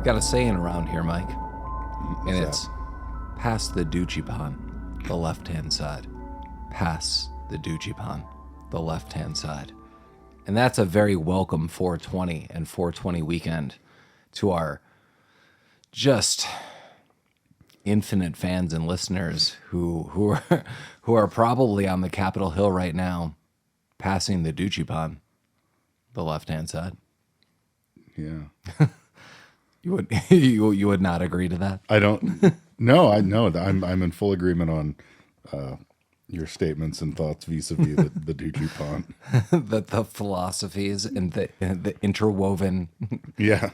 got a saying around here, Mike, and it's pass the doochie pond, the left-hand side. Pass the doochie pond, the left-hand side. And that's a very welcome 420 and 420 weekend to our just infinite fans and listeners who are probably on the Capitol Hill right now, passing the doochie pond, the left-hand side. Yeah. You would not agree to that? I don't. No, I know. I'm in full agreement on your statements and thoughts vis-a-vis the doochie pond. the philosophies and the interwoven, Yeah.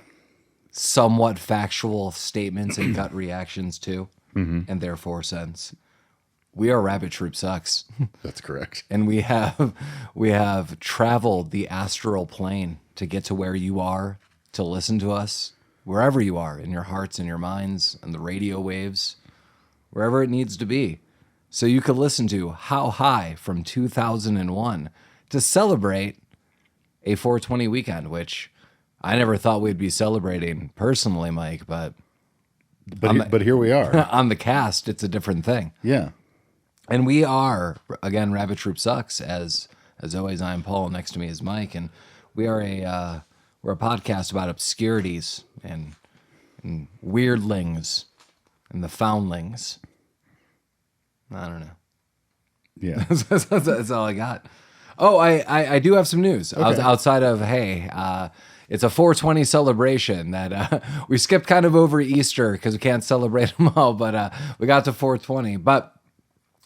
somewhat factual statements and gut reactions too, and therefore sense. We are Rabbit Troop Sucks. That's correct. And we have traveled the astral plane to get to where you are, to listen to us, wherever you are, in your hearts and your minds, and the radio waves, wherever it needs to be. So you could listen to How High from 2001 to celebrate a 420 weekend, which I never thought we'd be celebrating personally, Mike, but here we are. on the cast, it's a different thing. Yeah. And we are, again, Rabbit Troop Sucks. As always, I'm Paul. Next to me is Mike, and we're a podcast about obscurities and weirdlings and the foundlings. I don't know. Yeah. That's all I got. Oh, I do have some news. Okay. Outside of, it's a 420 celebration that we skipped kind of over Easter because we can't celebrate them all, but we got to 420. But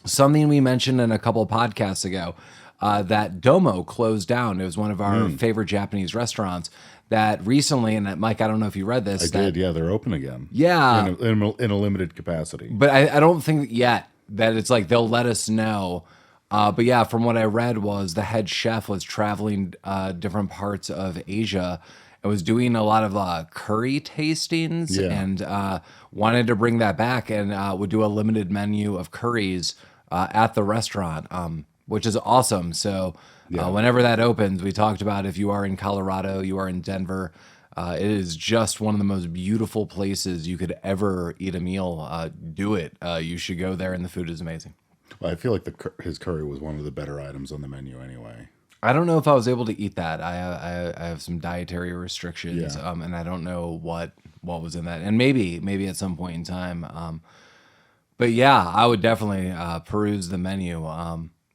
something we mentioned in a couple of podcasts ago, that Domo closed down. It was one of our favorite Japanese restaurants that recently, and Mike, I don't know if you read this. I did, yeah. They're open again. Yeah. In a limited capacity. But I don't think yet that it's like they'll let us know. But yeah, from what I read was the head chef was traveling different parts of Asia and was doing a lot of curry tastings and wanted to bring that back and would do a limited menu of curries at the restaurant, which is awesome. So whenever that opens, we talked about if you are in Colorado, you are in Denver, it is just one of the most beautiful places you could ever eat a meal. Do it. You should go there, and the food is amazing. Well, I feel like his curry was one of the better items on the menu anyway. I don't know if I was able to eat that. I have some dietary restrictions, and I don't know what was in that. And maybe at some point in time. But yeah, I would definitely peruse the menu.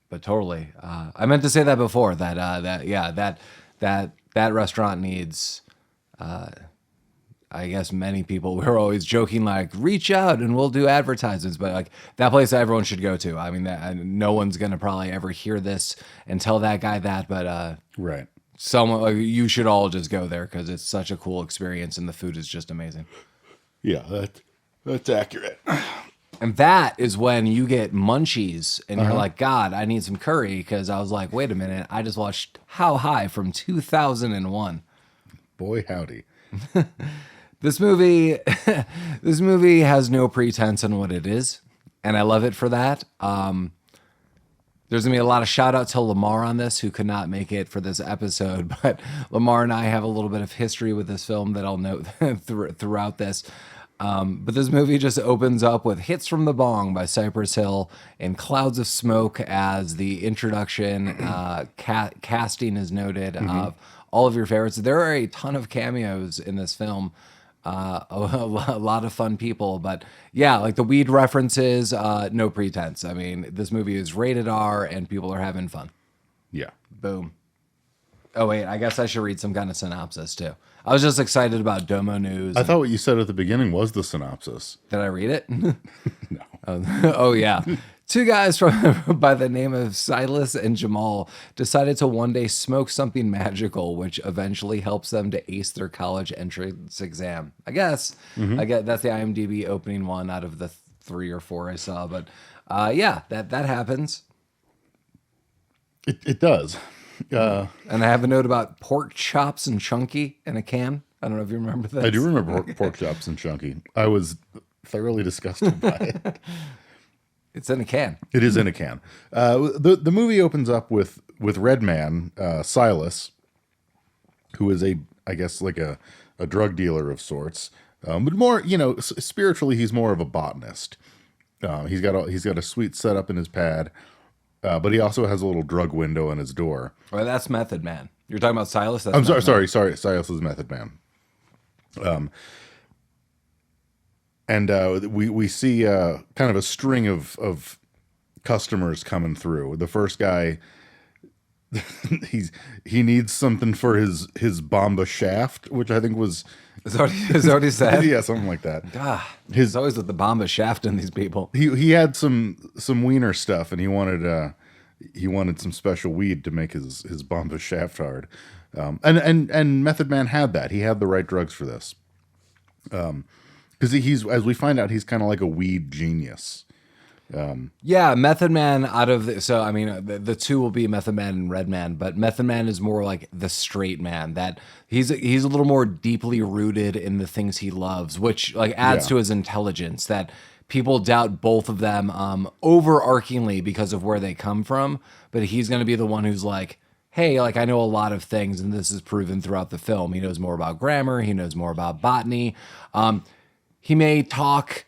But totally, I meant to say that before. That restaurant needs. I guess many people, we're always joking like, reach out and we'll do advertisements, but like that place everyone should go to. I mean, no one's gonna probably ever hear this and tell that guy that, but right, someone you should all just go there because it's such a cool experience and the food is just amazing. Yeah, that's accurate. And that is when you get munchies and you're like, God, I need some curry, because I was like, wait a minute, I just watched How High from 2001. Boy, howdy. This movie has no pretense on what it is, and I love it for that. There's gonna be a lot of shout out to Lamar on this, who could not make it for this episode, but Lamar and I have a little bit of history with this film that I'll note throughout this. But this movie just opens up with Hits from the Bong by Cypress Hill and Clouds of Smoke as the introduction. Casting is noted of all of your favorites. There are a ton of cameos in this film. A lot of fun people, but yeah, like the weed references, no pretense. I mean, this movie is rated R and people are having fun. Yeah. Boom. Oh wait, I guess I should read some kind of synopsis too. I was just excited about Domo News. I thought what you said at the beginning was the synopsis. Did I read it? No. Oh yeah. Two guys by the name of Silas and Jamal decided to one day smoke something magical, which eventually helps them to ace their college entrance exam. I guess. I get that's the IMDb opening one out of the 3 or 4 I saw. But yeah, that happens. It does. And I have a note about pork chops and chunky in a can. I don't know if you remember that. I do remember pork chops and chunky. I was thoroughly disgusted by it. It's in a can. It is in a can. The movie opens up with Red Man, Silas, who is I guess like a drug dealer of sorts, But more, spiritually, he's more of a botanist. He's got a sweet setup in his pad, but he also has a little drug window in his door. Well, that's Method Man. You're talking about Silas? That's I'm Method Man. sorry. Silas is Method Man. And we see kind of a string of customers coming through. The first guy, he needs something for his Bomba shaft, which I think was Is that what he said? yeah, something like that. Ah, he's always with the Bomba shaft in these people. He had some wiener stuff, and he wanted some special weed to make his Bomba shaft hard. And Method Man had that. He had the right drugs for this. Because he's, as we find out, he's kind of like a weed genius. Yeah, Method Man so I mean the two will be Method Man and Redman, but Method Man is more like the straight man, that he's a little more deeply rooted in the things he loves, which like adds to his intelligence, that people doubt both of them overarchingly because of where they come from, but he's going to be the one who's like, hey, like I know a lot of things, and this is proven throughout the film. He knows more about grammar, he knows more about botany. He may talk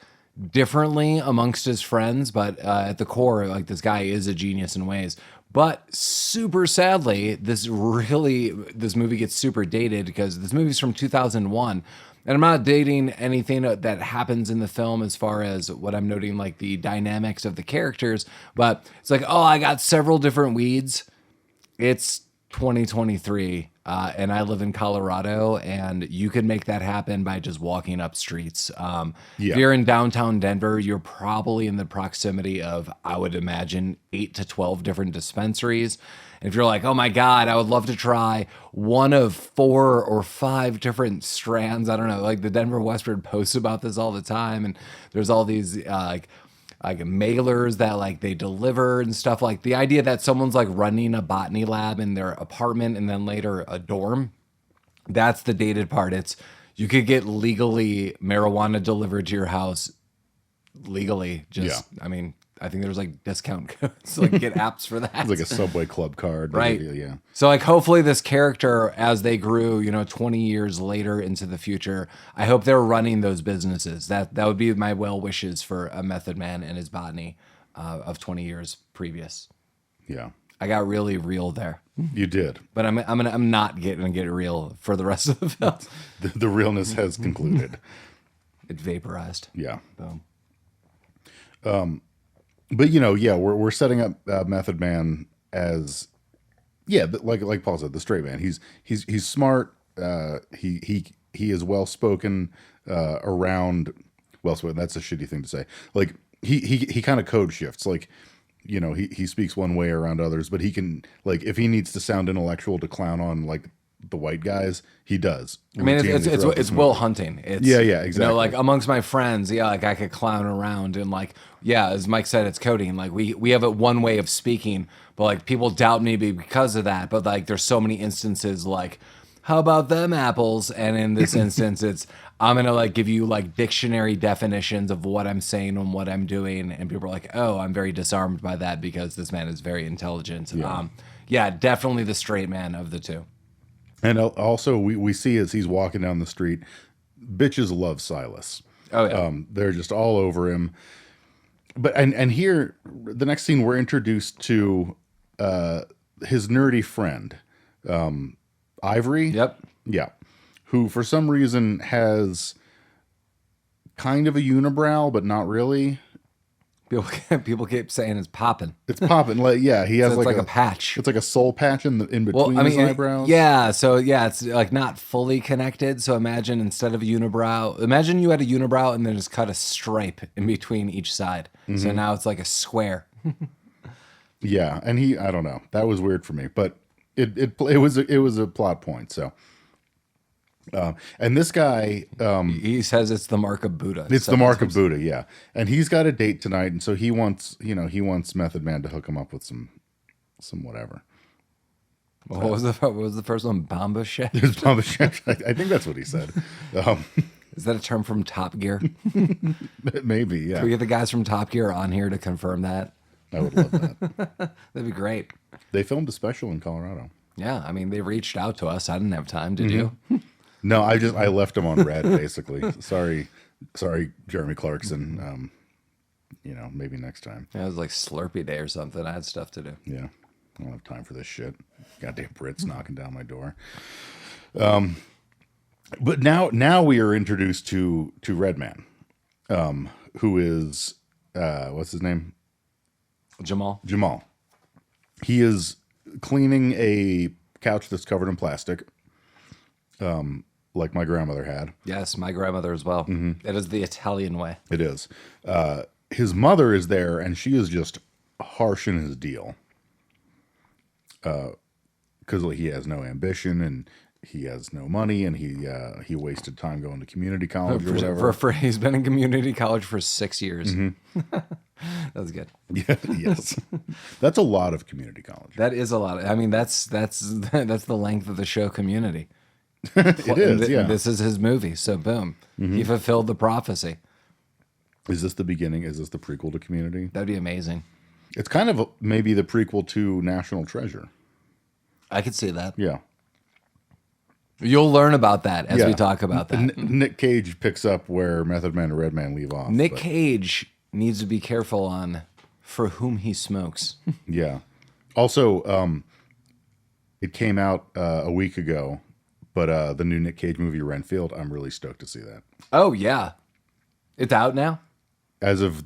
differently amongst his friends, but at the core, like this guy is a genius in ways. But super sadly, this movie gets super dated because this movie's from 2001. And I'm not dating anything that happens in the film as far as what I'm noting, like the dynamics of the characters. But it's like, oh, I got several different weeds. It's 2023, and I live in Colorado, and you can make that happen by just walking up streets. If you're in downtown Denver, you're probably in the proximity of, I would imagine, 8 to 12 different dispensaries. And if you're like, oh my God, I would love to try one of 4 or 5 different strands, I don't know, like the Denver Westward posts about this all the time, and there's all these like mailers that like they deliver and stuff, like the idea that someone's like running a botany lab in their apartment and then later a dorm. That's the dated part. It's, you could get legally marijuana delivered to your house legally. I mean, I think there's like discount codes, like get apps for that. It's like a Subway Club card. Right. Yeah. So like hopefully this character, as they grew, 20 years later into the future, I hope they're running those businesses. That would be my well wishes for a Method Man and his botany of 20 years previous. Yeah. I got really real there. You did. But I'm not gonna get real for the rest of the film. The realness has concluded. It vaporized. Yeah. Boom. But we're setting up Method Man as, like Paul said, the straight man. He's smart. He is well spoken around. Well spoken. That's a shitty thing to say. Like he kind of code shifts. Like he speaks one way around others, but he can, like, if he needs to sound intellectual to clown on like the white guys, he does. I mean, it's Will Hunting. It's, yeah, exactly. Like amongst my friends, like I could clown around and like, as Mike said, it's coding. Like we have one way of speaking, but like people doubt me because of that. But like there's so many instances like, how about them apples? And in this instance, it's, I'm going to like give you like dictionary definitions of what I'm saying and what I'm doing. And people are like, oh, I'm very disarmed by that because this man is very intelligent. Definitely the straight man of the two. And also, we see as he's walking down the street, bitches love Silas. Oh, yeah. They're just all over him. But and here, the next scene, we're introduced to his nerdy friend, Ivory. Yep. Yeah. Who, for some reason, has kind of a unibrow, but not really. People keep saying it's popping. It's popping. Like, yeah, he has so it's like a patch. It's like a soul patch in between his eyebrows. Yeah, so it's like not fully connected. So imagine instead of a unibrow, imagine you had a unibrow and then just cut a stripe in between each side. Mm-hmm. So now it's like a square. Yeah, and I don't know. That was weird for me, but it was a plot point. So. And this guy, he says it's the mark of Buddha. It's the mark of Buddha, yeah. And he's got a date tonight, and so he wants Method Man to hook him up with some whatever. What was the first one? Bomba Shack? There's Bomba Shack. I think that's what he said. Is that a term from Top Gear? Maybe, yeah. Can we get the guys from Top Gear on here to confirm that? I would love that. That'd be great. They filmed a special in Colorado. Yeah, I mean, they reached out to us. I didn't have time to do. No, I left him on red basically. Sorry, Jeremy Clarkson. Maybe next time. It was like Slurpee Day or something. I had stuff to do. Yeah, I don't have time for this shit. Goddamn Brits knocking down my door. But now we are introduced to Redman, who is what's his name? Jamal. Jamal. He is cleaning a couch that's covered in plastic, like my grandmother had. Yes, my grandmother as well. It is the Italian way. It is. His mother is there, and she is just harsh in his deal. Because he has no ambition, and he has no money, and he wasted time going to community college or whatever. He's been in community college for 6 years. That's good. Yeah, yes, that's a lot of community college. That is a lot. I mean, that's the length of the show Community. It is. Yeah. This is his movie, so boom, he fulfilled the prophecy. Is this the beginning? Is this the prequel to Community? That'd be amazing. It's kind of maybe the prequel to National Treasure. I could see that. Yeah. You'll learn about that as we talk about that. Nick Cage picks up where Method Man and Redman leave off. Nick Cage needs to be careful on for whom he smokes. Yeah. Also, it came out a week ago, but the new Nick Cage movie Renfield, I'm really stoked to see that. Oh yeah, it's out now. As of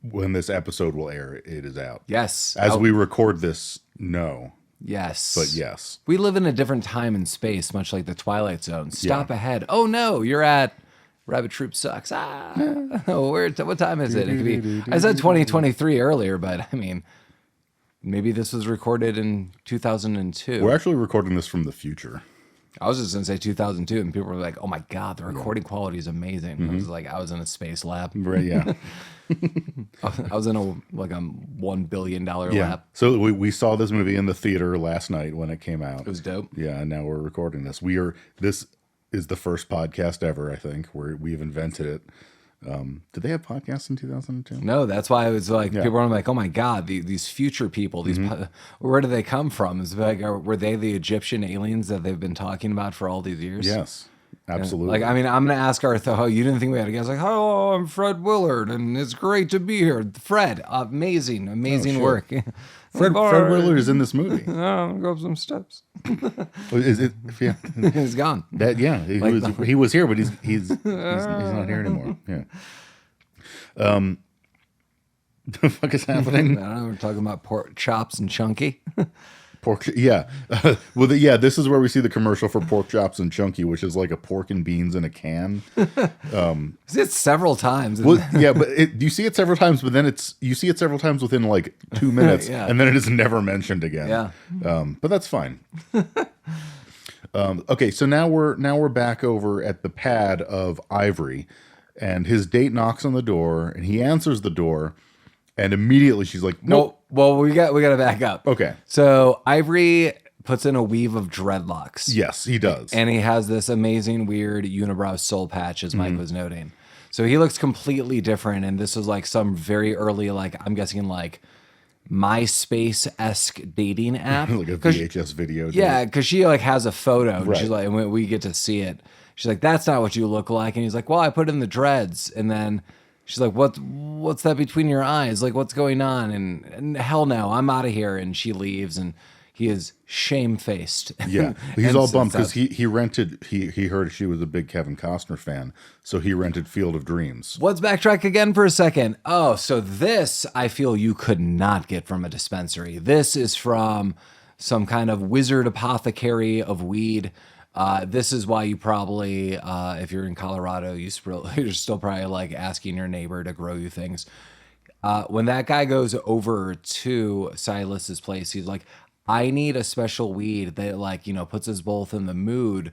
when this episode will air, it is out. Yes. As we record this, no. Yes. But yes. We live in a different time and space, much like the Twilight Zone. Stop ahead. Oh no, you're at Rabbit Troop Sucks. What time is it? It could be. I said 2023 earlier, but I mean, maybe this was recorded in 2002. We're actually recording this from the future. I was just gonna say 2002, and people were like, "Oh my god, the recording quality is amazing." I was like, I was in a space lab. Right? Yeah. I was in a $1 billion lab. So we saw this movie in the theater last night when it came out. It was dope. Yeah, and now we're recording this. This is the first podcast ever, I think, where we've invented it. Did they have podcasts in 2002? No, that's why I was like, people were like, "Oh my god, these future people, where do they come from?" It's like, were they the Egyptian aliens that they've been talking about for all these years? Yes, absolutely. Like, I mean, I'm gonna ask Arthur, "Oh, you didn't think we had a guest?" Like, "Oh, I'm Fred Willard, and it's great to be here." Fred, amazing work. Fred Willard is in this movie. Oh, go up some steps. Is it? Yeah, He's gone. He was here, but he's not here anymore. Yeah. The fuck is happening? I don't know. We're talking about pork chops and chunky. Pork, yeah. This is where we see the commercial for Pork Chops and Chunky, which is like a pork and beans in a can. See it several times. Well, yeah, but you see it several times, but then you see it several times within like 2 minutes, and then it is never mentioned again. Yeah. But that's fine. Okay, so now we're back over at the pad of Ivory, and his date knocks on the door, and he answers the door, and immediately she's like, "Nope." Well, we got to back up. Okay. So Ivory puts in a weave of dreadlocks. Yes, he does. And he has this amazing, weird unibrow soul patch, as Mike was noting. So he looks completely different. And this is like some very early, like, I'm guessing like MySpace-esque dating app. Like a VHS video. Yeah, because she like has a photo. And Right. she's like, and we get to see it. She's like, "That's not what you look like." And he's like, "Well, I put in the dreads." And then she's like, what's that between your eyes? Like, what's going on? And hell no, I'm out of here. And she leaves, and he is shamefaced. Yeah, he's all bummed because he rented. He heard she was a big Kevin Costner fan, so he rented Field of Dreams. Let's backtrack again for a second. Oh, so this I feel you could not get from a dispensary. This is from some kind of wizard apothecary of weed. This is why you probably, if you're in Colorado, you're still probably like asking your neighbor to grow you things. When that guy goes over to Silas's place, he's like, "I need a special weed that like, puts us both in the mood."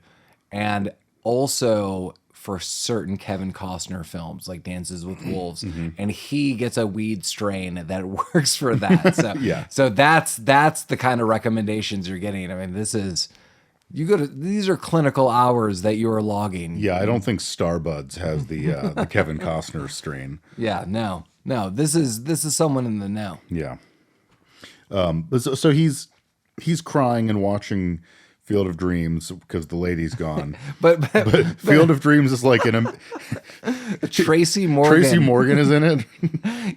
And also for certain Kevin Costner films like Dances with Wolves. And he gets a weed strain that works for that. So, so that's the kind of recommendations you're getting. I mean, these are clinical hours that you are logging. Yeah, I don't think Starbuds has the Kevin Costner strain. Yeah, no. This is someone in the know. Yeah. So he's crying and watching Field of Dreams because the lady's gone. but Field of Dreams is like Tracy Morgan. Tracy Morgan is in it.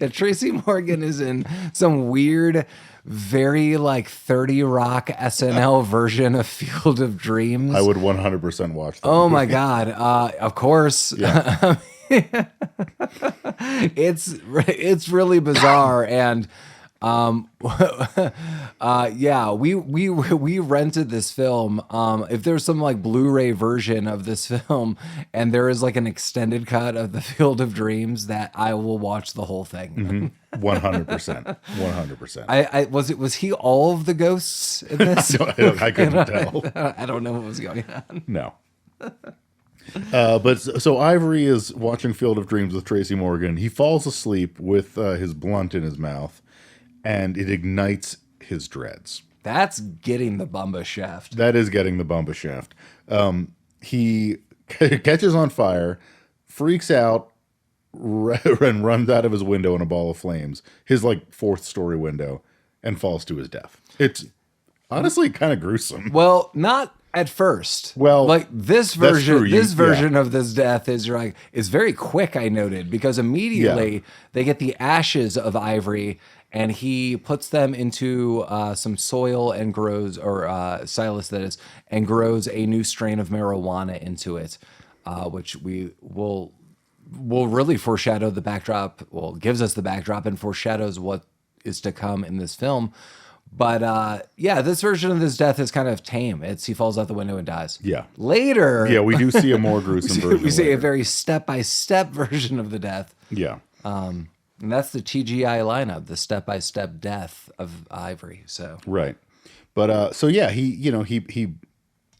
Yeah, Tracy Morgan is in some weird, very like 30 Rock SNL version of Field of Dreams. I would 100% watch that. Oh my God. Of course. Yeah. It's really bizarre. And yeah, we rented this film. If there's some like Blu-ray version of this film and there is like an extended cut of the Field of Dreams, that I will watch the whole thing. 100%. 100%. Was he all of the ghosts in this? I couldn't tell. I don't know what was going on. No. But so Ivory is watching Field of Dreams with Tracy Morgan. He falls asleep with his blunt in his mouth, and it ignites his dreads. That's getting the Bumba shaft. That is getting the Bumba shaft. He catches on fire, freaks out, and runs out of his window in a ball of flames, his like 4th-story window, and falls to his death. It's honestly kind of gruesome. Well, not at first. Well, like this version, true. this version of this death is like is very quick. I noted because immediately they get the ashes of Ivory, and he puts them into some soil and grows, or Silas that is, and grows a new strain of marijuana into it, which we will really foreshadow the backdrop. Well, gives us the backdrop and foreshadows what is to come in this film. But yeah, this version of this death is kind of tame. He falls out the window and dies. Yeah. Later. Yeah, we do see a more gruesome version. We see later. a very step-by-step version of the death. Yeah. And that's the TGI lineup, the step-by-step death of Ivory. So Right. But so yeah, he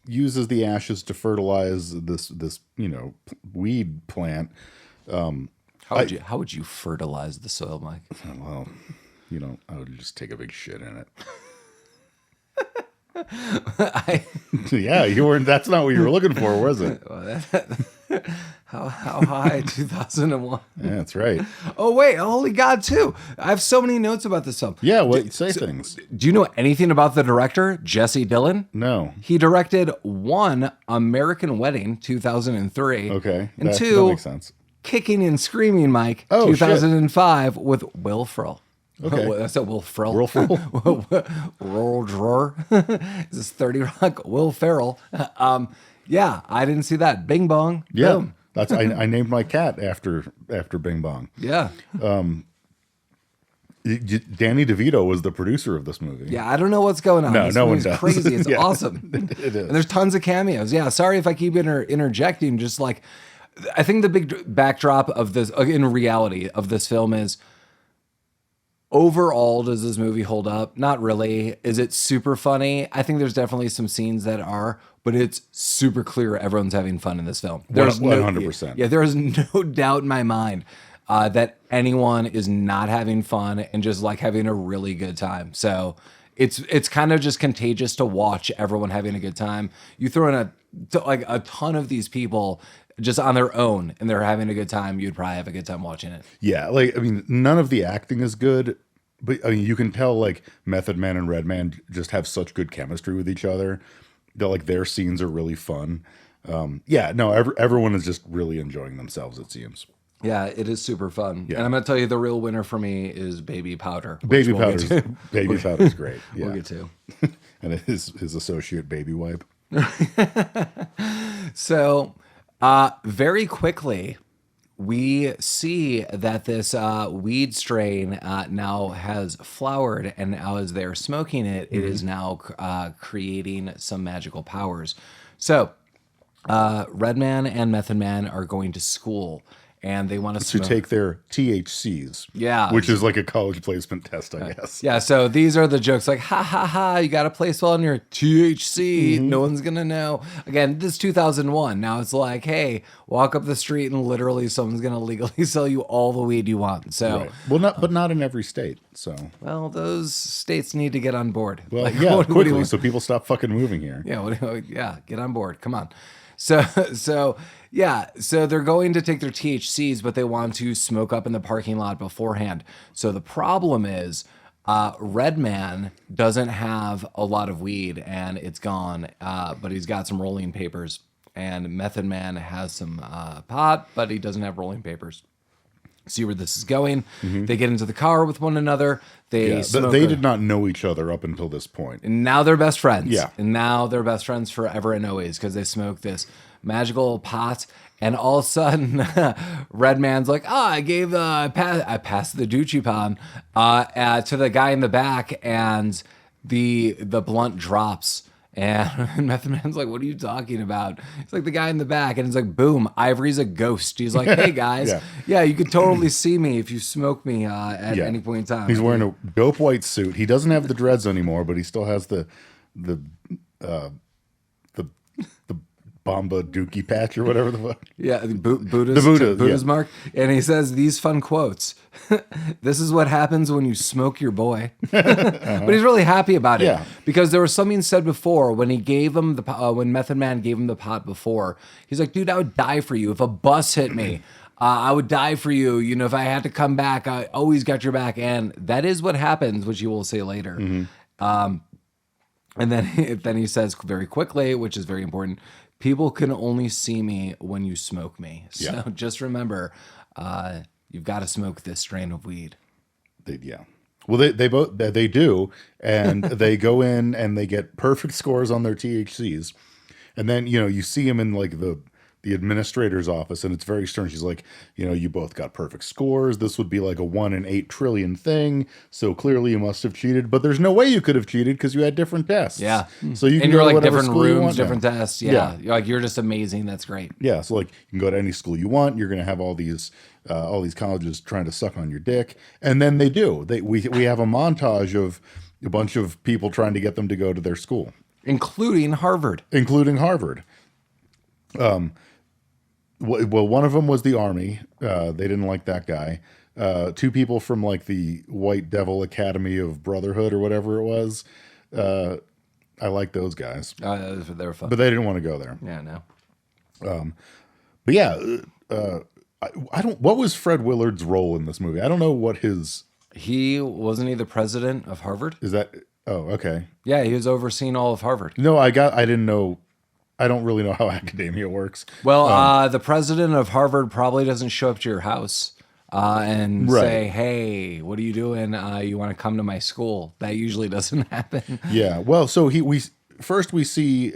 uses the ashes to fertilize this weed plant. how would you fertilize the soil, Mike? Well, I would just take a big shit in it. Yeah, you weren't. That's not what you were looking for, was it? How high? 2001. Yeah, that's right. Oh wait, holy God, too! I have so many notes about this film. Yeah, say things. Do you know anything about the director, Jesse Dillon? No. He directed 1, American Wedding, 2003. Okay, and that 2, makes sense. Kicking and Screaming, Mike, Oh, 2005 with Will Ferrell. Okay. That's a Will Ferrell. Will Ferrell? Roll drawer. Is this 30 Rock? Will Ferrell. Yeah, I didn't see that. Bing bong. Yeah, Boom. that's I named my cat after Bing Bong. Yeah. Danny DeVito was the producer of this movie. Yeah, I don't know what's going on. No, This no one movie's does. crazy. It's Yeah. awesome. It is. And there's tons of cameos. Yeah, sorry if I keep interjecting. Just like, I think the big backdrop of this, in reality, of this film is, overall, does this movie hold up? Not really. Is it super funny? I think there's definitely some scenes that are, but it's super clear everyone's having fun in this film. There's 100%. Yeah, there is no doubt in my mind that anyone is not having fun and just like having a really good time. So it's kind of just contagious to watch everyone having a good time. You throw in a ton of these people just on their own and they're having a good time, you'd probably have a good time watching it. Yeah, none of the acting is good, but you can tell like Method Man and Redman just have such good chemistry with each other. Their scenes are really fun. Everyone is just really enjoying themselves, it seems. Yeah, it is super fun. Yeah. And I'm going to tell you the real winner for me is Baby Powder. Baby Powder's great. Yeah. We'll get to. And his associate Baby Wipe. So, very quickly, we see that this weed strain now has flowered, and now as they're smoking it, it is now creating some magical powers. So, Redman and Method Man are going to school, and they want To take their THCs. Yeah. Which is like a college placement test, I guess. Yeah, so these are the jokes like, ha, ha, ha, you got to place well on your THC. No one's going to know. Again, this is 2001. Now it's like, hey, walk up the street and literally someone's going to legally sell you all the weed you want. So, Right. Well, not in every state, so. well, those states need to get on board. Well, Like, yeah, what do you quickly, want? so people stop fucking moving here. Yeah, get on board. Come on. So they're going to take their THCs, but they want to smoke up in the parking lot beforehand. So the problem is, Red Man doesn't have a lot of weed and it's gone, but he's got some rolling papers. And Method Man has some pot, but he doesn't have rolling papers. See where this is going. They get into the car with one another. They they did not know each other up until this point. And now they're best friends. Yeah. And now they're best friends forever and always because they smoke this magical pot. And all of a sudden, Red Man's like, I passed the Doochie Pon to the guy in the back, and the blunt drops. And Method Man's like, what are you talking about? It's like the guy in the back, and it's like, boom, Ivory's a ghost. He's like, hey guys, yeah, you could totally see me if you smoke me at any point in time. He's wearing a dope white suit. He doesn't have the dreads anymore, but he still has the Bomba Dookie patch or whatever the fuck. Yeah, Buddha's mark. And he says these fun quotes. This is what happens when you smoke your boy. But he's really happy about it. Yeah. Because there was something said before when he gave him when Method Man gave him the pot before. He's like, dude, I would die for you. If a bus hit me, I would die for you. You know, if I had to come back, I always got your back. And that is what happens, which you will say later. And then he says very quickly, which is very important, people can only see me when you smoke me. So just remember, you've got to smoke this strain of weed. Well, they do, and they go in and they get perfect scores on their THCs, and then you see him in like the administrator's office, and it's very stern. She's like, you both got perfect scores. This would be like a 1 in 8 trillion thing. So clearly you must have cheated, but there's no way you could have cheated because you had different tests. Yeah. So you can and go you're to like different school you rooms, want different now. tests. Yeah. You're like, you're just amazing. That's great. Yeah. So like you can go to any school you want. You're going to have all these colleges trying to suck on your dick. And then they do. We have a montage of a bunch of people trying to get them to go to their school. Including Harvard. Well, one of them was the Army. They didn't like that guy. 2 people from like the White Devil Academy of Brotherhood or whatever it was. I like those guys. They were fun. But they didn't want to go there. Yeah, no. But yeah, I don't. What was Fred Willard's role in this movie? I don't know what his. Wasn't he the president of Harvard? Is that? Oh, okay. Yeah, he was overseeing all of Harvard. No, I didn't know. I don't really know how academia works. Well, the president of Harvard probably doesn't show up to your house and say, hey, what are you doing? You want to come to my school? That usually doesn't happen. Yeah. Well, so we see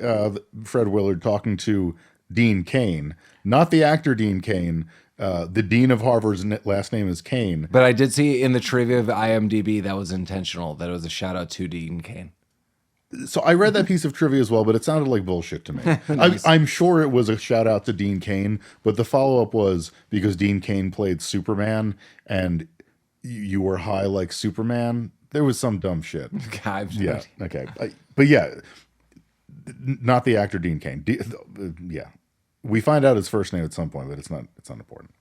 Fred Willard talking to Dean Cain, not the actor Dean Cain. The dean of Harvard's last name is Cain. But I did see in the trivia of IMDb that was intentional. That it was a shout out to Dean Cain. So I read that piece of trivia as well, but it sounded like bullshit to me. I'm sure it was a shout out to Dean Cain, but the follow up was because Dean Cain played Superman and you were high like Superman. There was some dumb shit. Yeah. Okay. But yeah, not the actor Dean Cain. Yeah, we find out his first name at some point, but it's not important.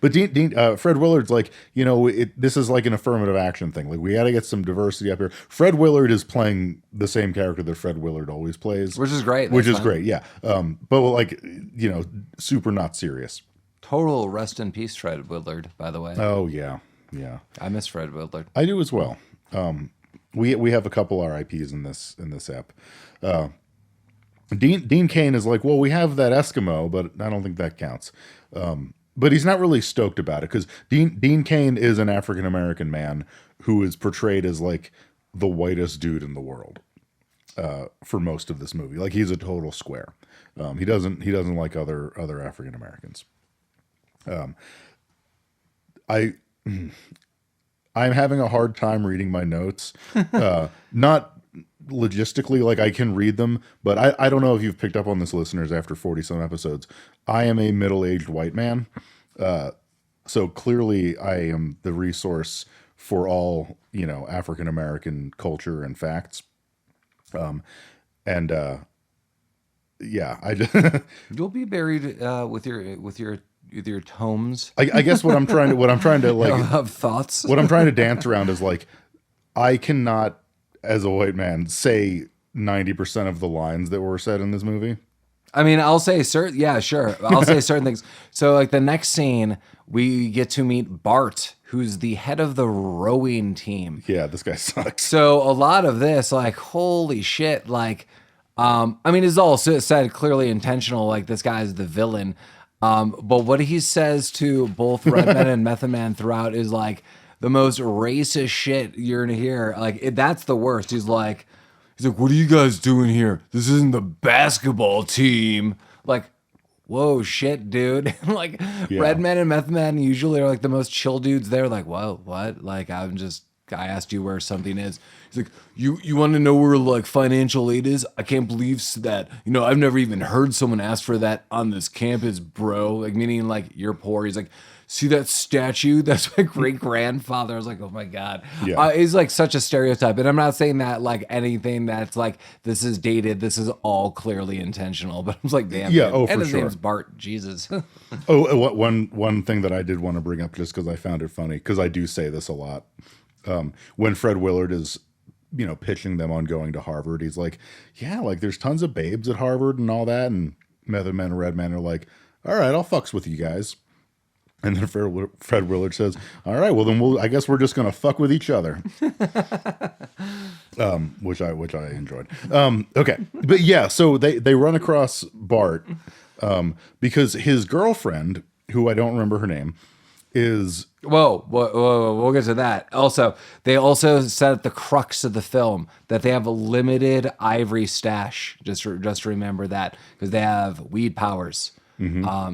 But Fred Willard's like, this is like an affirmative action thing. Like we got to get some diversity up here. Fred Willard is playing the same character that Fred Willard always plays, which is great. Great. Yeah. But like, super not serious. Total rest in peace, Fred Willard. By the way. Oh yeah, yeah. I miss Fred Willard. I do as well. We have a couple RIPs in this app. Dean Cain is like, well, we have that Eskimo, but I don't think that counts. But he's not really stoked about it because Dean Cain is an African American man who is portrayed as like the whitest dude in the world for most of this movie. Like he's a total square. He doesn't like other African Americans. I'm having a hard time reading my notes. Not logistically, like I can read them, but I don't know if you've picked up on this, listeners, after 40 some episodes. I am a middle-aged white man. So clearly I am the resource for all, African American culture and facts. Yeah, You'll be buried with your tomes. I guess what I'm trying to like of thoughts. What I'm trying to dance around is like, I cannot, as a white man, say 90% of the lines that were said in this movie. I mean, I'll say certain. Yeah, sure. I'll say certain things. So, like the next scene, we get to meet Bart, who's the head of the rowing team. Yeah, this guy sucks. So a lot of this, like, holy shit, like, I mean, it's all said clearly intentional, like this guy's the villain. But what he says to both Redman and Method Man throughout is like the most racist shit you're gonna hear. Like, that's the worst. He's like, what are you guys doing here? This isn't the basketball team. Like, whoa, shit, dude. Like, Redman and Method Man usually are like the most chill dudes there. Like, whoa, what? Like, I asked you where something is. He's like, you want to know where like financial aid is? I can't believe that. You know, I've never even heard someone ask for that on this campus, bro. Like, meaning like you're poor. He's like, see that statue? That's my great grandfather. I was like, oh my God. Yeah. He's like such a stereotype. And I'm not saying that like anything that's like, this is dated. This is all clearly intentional. But I was like, damn. Yeah, man. oh, for and his sure. name's Bart. Jesus. One thing that I did want to bring up just because I found it funny, because I do say this a lot. When Fred Willard is, you know, pitching them on going to Harvard, he's like, yeah, like there's tons of babes at Harvard and all that. And Method Man and Redman are like, all right, I'll fucks with you guys. And then Fred Willard says, all right, well then I guess we're just going to fuck with each other. Which I enjoyed. Okay. But yeah, so they run across Bart, because his girlfriend, who I don't remember her name, is... Whoa, we'll get to that. Also, they also said at the crux of the film that they have a limited Ivory stash. Just remember that, because they have weed powers.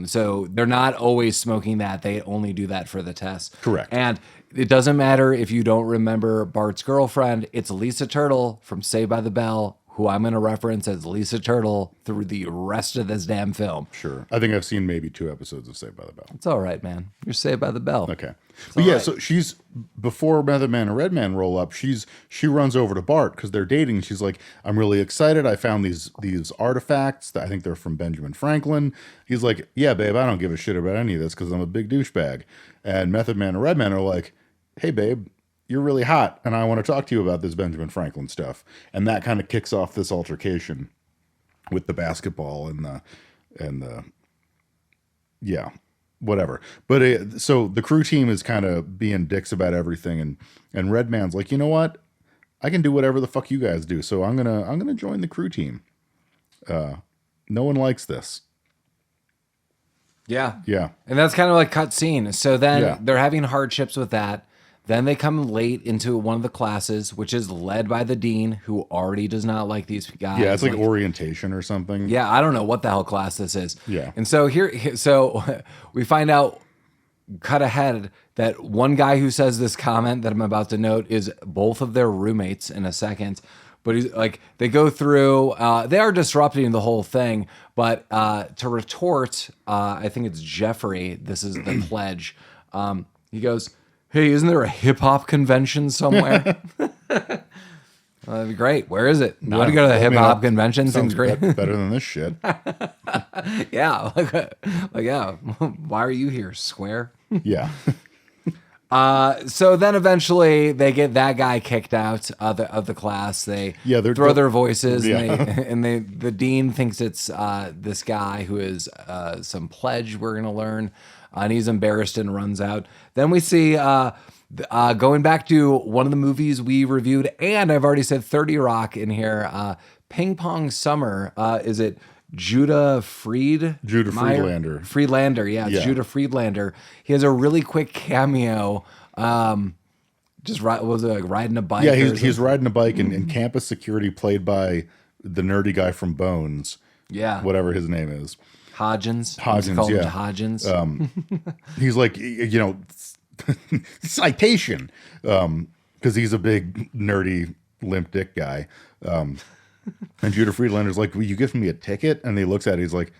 So they're not always smoking that. They only do that for the test. Correct. And it doesn't matter if you don't remember Bart's girlfriend. It's Lisa Turtle from Saved by the Bell, who I'm going to reference as Lisa Turtle through the rest of this damn film. Sure. I think I've seen maybe 2 episodes of Saved by the Bell. It's all right, man. You're Saved by the Bell. Okay. But yeah, so she's, before Method Man and Redman roll up, she runs over to Bart because they're dating. She's like, I'm really excited. I found these artifacts that I think they're from Benjamin Franklin. He's like, yeah, babe, I don't give a shit about any of this because I'm a big douchebag. And Method Man and Redman are like, hey, babe, you're really hot, and I want to talk to you about this Benjamin Franklin stuff. And that kind of kicks off this altercation with the basketball and the yeah, whatever. But so the crew team is kind of being dicks about everything, and Redman's like, you know what? I can do whatever the fuck you guys do, so I'm gonna join the crew team. No one likes this. Yeah. Yeah. And that's kind of like cut scene. So then Yeah. they're having hardships with that. Then they come late into one of the classes, which is led by the dean, who already does not like these guys. Yeah, it's like orientation or something. Yeah, I don't know what the hell class this is. Yeah. And so so we find out, cut ahead, that one guy who says this comment that I'm about to note is both of their roommates in a second. But he's like, they go through, they are disrupting the whole thing. But to retort, I think it's Jeffrey, this is the pledge. He goes, hey, isn't there a hip hop convention somewhere? That'd be great. Where is it? Now to go to the hip hop convention seems great. Better than this shit. Yeah. Like, yeah. Why are you here, square? Yeah. So then eventually they get that guy kicked out of the class. They throw their voices, and the dean thinks it's this guy who is some pledge we're gonna learn, and he's embarrassed and runs out. Then we see going back to one of the movies we reviewed, and I've already said 30 Rock in here. Ping Pong Summer. Is it Judah Friedlander? Friedlander, yeah, it's Judah Friedlander. He has a really quick cameo. Just riding a bike? Yeah, he's riding a bike in campus security, played by the nerdy guy from Bones. Yeah, whatever his name is. Hodgins, yeah. Hodgins. He's like, you know, citation, because he's a big nerdy limp dick guy. And Judah Friedlander's like, will you give me a ticket? And he looks at it, he's like,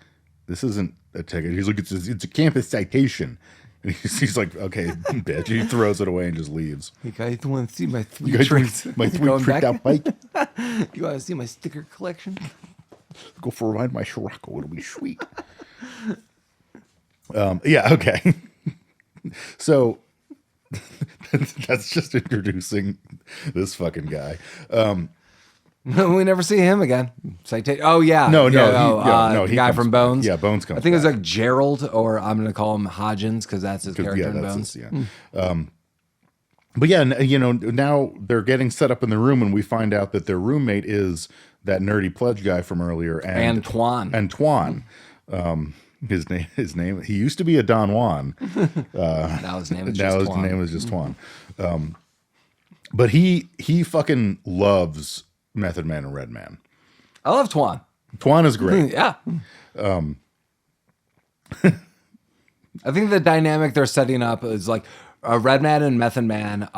this isn't a ticket. He's like, it's a campus citation. And he's like, okay, bitch. He throws it away and just leaves. You guys want to see my three You guys tricks? my three tricked out bike? You want to see my sticker collection? Go for a ride my Scirocco. It'll be sweet. Yeah, okay. So that's just introducing this fucking guy. We never see him again. Oh yeah, no, the guy from Bones. Yeah, Bones comes. I think it's like Gerald, or I'm going to call him Hodgins because that's his character in Bones. But yeah, now they're getting set up in the room, and we find out that their roommate is that nerdy pledge guy from earlier, and Antoine. Antoine. His name. He used to be a Don Juan. Now his name is Now just his Twan. name is just Juan. But he fucking loves Method Man and Redman. I love Twan. Twan is great. Yeah. I think the dynamic they're setting up is like Redman and Method Man.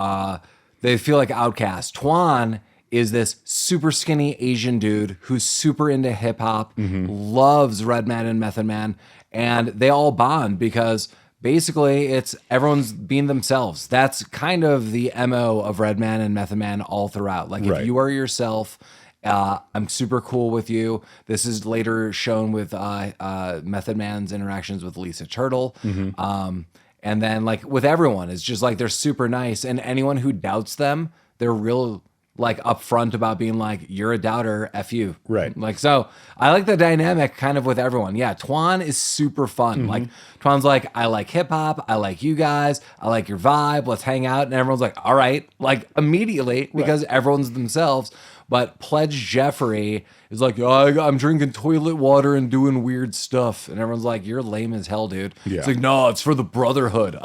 They feel like outcasts. Twan is this super skinny Asian dude who's super into hip hop, loves Redman and Method Man, and they all bond because basically it's everyone's being themselves. That's kind of the MO of Redman and Method Man all throughout. Like Right. if you are yourself, I'm super cool with you. This is later shown with Method Man's interactions with Lisa Turtle. And then like with everyone, it's just like they're super nice. And anyone who doubts them, they're real like upfront about being like, you're a doubter, F you. Right. Like, so I like the dynamic kind of with everyone. Yeah, Twan is super fun. Like Twan's like, I like hip hop. I like you guys. I like your vibe. Let's hang out. And everyone's like, all right, like immediately because everyone's themselves. But Pledge Jeffrey is like, oh, I'm drinking toilet water and doing weird stuff. And everyone's like, you're lame as hell, dude. Yeah. It's like, no, it's for the brotherhood.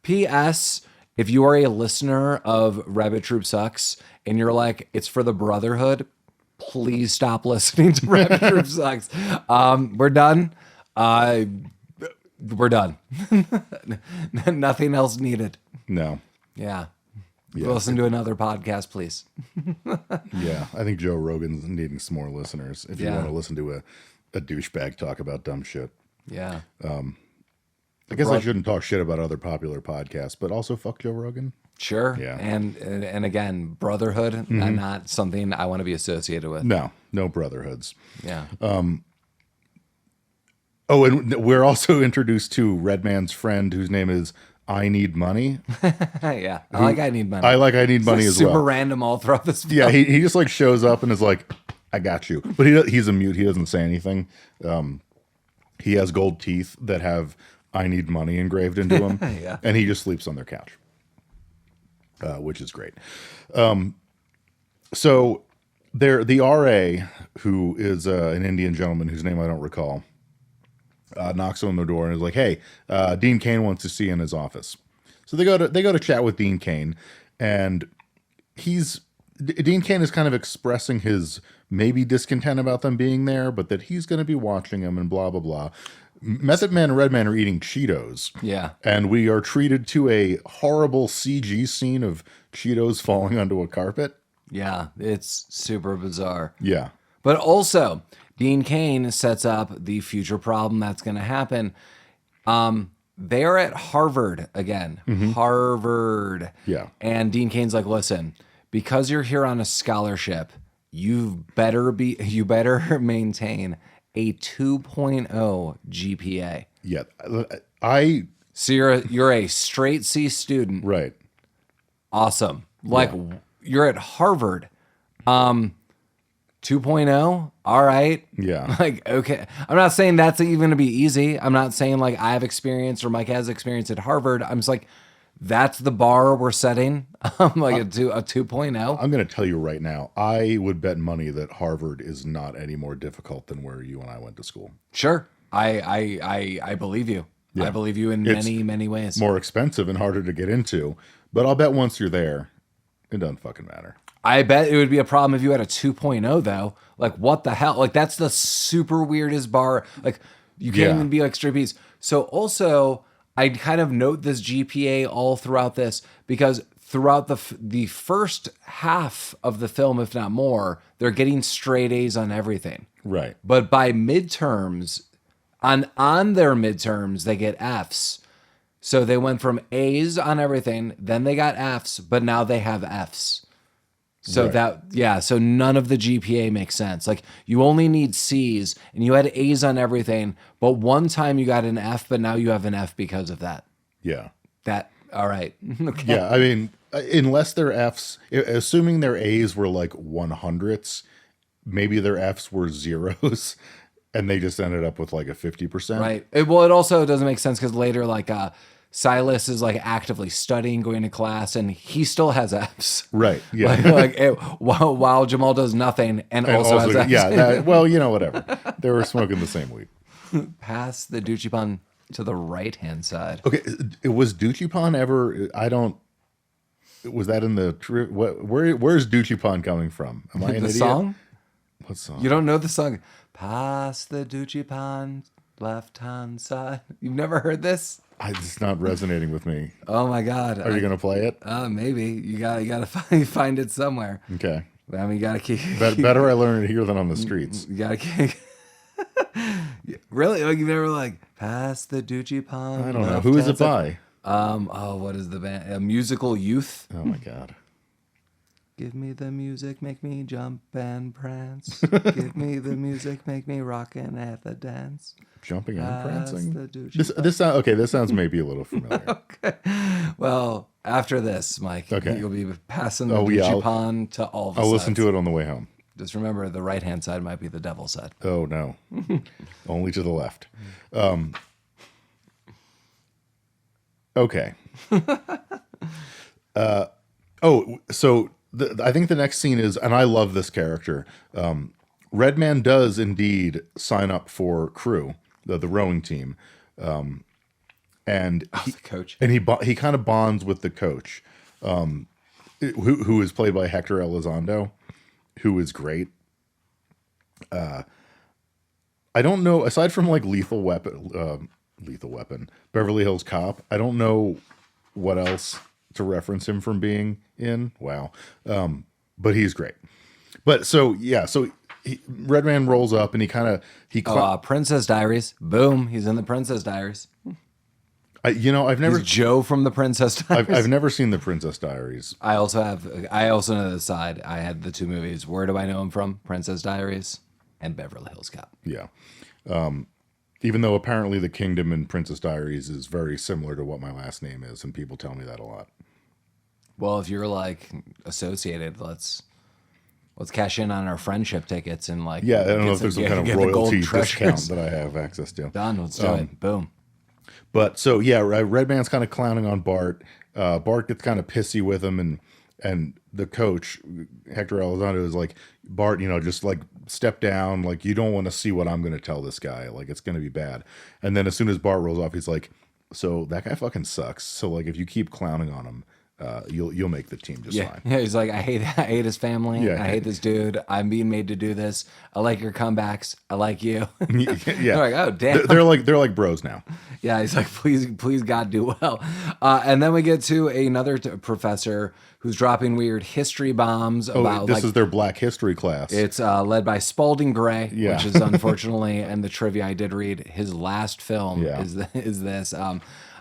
P.S. If you are a listener of Rabbit Troop Sucks and you're like, it's for the brotherhood, please stop listening to Rabbit Troop Sucks. We're done. We're done. Nothing else needed. No. Yeah. Listen to another podcast, please. Yeah. I think Joe Rogan's needing some more listeners if you Yeah. want to listen to a douchebag talk about dumb shit. Yeah. I guess I shouldn't talk shit about other popular podcasts, but also fuck Joe Rogan. Sure. Yeah. And again, brotherhood, not something I want to be associated with. No brotherhoods. Yeah. Oh, and we're also introduced to Redman's friend whose name is I Need Money. Yeah. I need money. I like I Need Money as super well. random all throughout this film. Yeah, he just like shows up and is like, I got you. But he's a mute. He doesn't say anything. He has gold teeth that have I Need Money engraved into him. Yeah. And he just sleeps on their couch, which is great. So the RA, who is an Indian gentleman whose name I don't recall, knocks on the door and is like, "Hey, Dean Cain wants to see you in his office." So they go to chat with Dean Cain, and Dean Cain is kind of expressing his maybe discontent about them being there, but that he's going to be watching them and blah blah blah. Method Man and Redman are eating Cheetos. Yeah. And we are treated to a horrible CG scene of Cheetos falling onto a carpet. Yeah. It's super bizarre. Yeah. But also, Dean Cain sets up the future problem that's going to happen. They are at Harvard again. Harvard. Yeah. And Dean Cain's like, listen, because you're here on a scholarship, you better maintain a 2.0 GPA. Yeah. So you're a straight C student. Right. Awesome. Like you're at Harvard. 2.0. All right. Yeah. Like, okay. I'm not saying that's even going to be easy. I'm not saying like I have experience or Mike has experience at Harvard. I'm just like, that's the bar we're setting. Like a 2.0. I'm going to tell you right now, I would bet money that Harvard is not any more difficult than where you and I went to school. Sure. I believe you. Yeah. I believe you in many ways. More expensive and harder to get into, but I'll bet once you're there, it doesn't fucking matter. I bet it would be a problem if you had a 2.0 though. Like what the hell? Like that's the super weirdest bar. Like you can't even be like straight B's. So also I kind of note this GPA all throughout this because throughout the first half of the film, if not more, they're getting straight A's on everything. Right. But by midterms, on their midterms, they get F's. So they went from A's on everything, then they got F's, but now they have F's. So Right. so none of the GPA makes sense. Like you only need C's and you had A's on everything, but one time you got an F, but now you have an F because of that. Yeah. All right. Okay. Yeah. I mean, unless their F's, assuming their A's were like 100s, maybe their F's were zeros and they just ended up with like a 50%. Right. It also doesn't make sense because later, like, Silas is like actively studying, going to class, and he still has Epps. Right. Yeah. While Jamal does nothing and And also has Epps. yeah. Well, whatever. They were smoking the same weed. Pass the Duchipan to the right hand side. Okay. Was Duchipan ever? I don't. Was that in the where's Duchipan coming from? Am I an The idiot? song? What song? You don't know the song? Pass the Duchipan left hand side. You've never heard this? It's not resonating with me. Oh my God! Are you gonna play it? Maybe you gotta find it somewhere. Okay. I mean, you gotta keep. Better I learn it here than on the streets. You gotta keep. Really? Like you've never like pass the Duchipan? I don't know. Who is it by? What is the band? A Musical Youth. Oh my God. Give me the music, make me jump and prance. Give me the music, make me rockin' at the dance. Jumping and prancing. the Duchipan. This sounds maybe a little familiar. Okay. Well, after this, Mike, Okay. you'll be passing the yeah, Duchipan to all the I'll sides. listen to it on the way home. Just remember, the right-hand side might be the devil's side. Oh no, only to the left. Okay. So I think the next scene is, and I love this character. Redman does indeed sign up for crew, the rowing team, and The coach. and he kind of bonds with the coach, who is played by Hector Elizondo, who is great. I don't know, aside from like Lethal Weapon, Beverly Hills Cop, I don't know what else to reference him from being in. Wow. But he's great. But so Redman rolls up and Princess Diaries. Boom. He's in the Princess Diaries. I've never He's Joe from the Princess Diaries. I've never seen the Princess Diaries. I also know the side. I had the two movies. Where do I know him from? Princess Diaries and Beverly Hills Cop. Yeah. Even though apparently the kingdom in Princess Diaries is very similar to what my last name is, and people tell me that a lot. Well, if you're like associated, let's cash in on our friendship tickets and like Yeah, I don't know if there's some kind of get the gold royalty treasures. discount that I have access to. Done. Let's do it. Boom. But so yeah, Redman's kind of clowning on Bart. Bart gets kind of pissy with him, and the coach Hector Elizondo is like, Bart, just like step down. Like you don't want to see what I'm going to tell this guy. Like it's going to be bad. And then as soon as Bart rolls off, he's like, so that guy fucking sucks. So like if you keep clowning on him, you'll make the team just fine. Yeah, he's like, I hate his family. Yeah. I hate this dude. I'm being made to do this. I like your comebacks. I like you. Yeah, They're like, oh damn. they're like bros now. Yeah, he's like, please, God, do well. And then we get to another professor who's dropping weird history bombs about This is their Black History class. It's led by Spalding Gray, Yeah. which is unfortunately, and the trivia I did read, his last film Yeah. is this.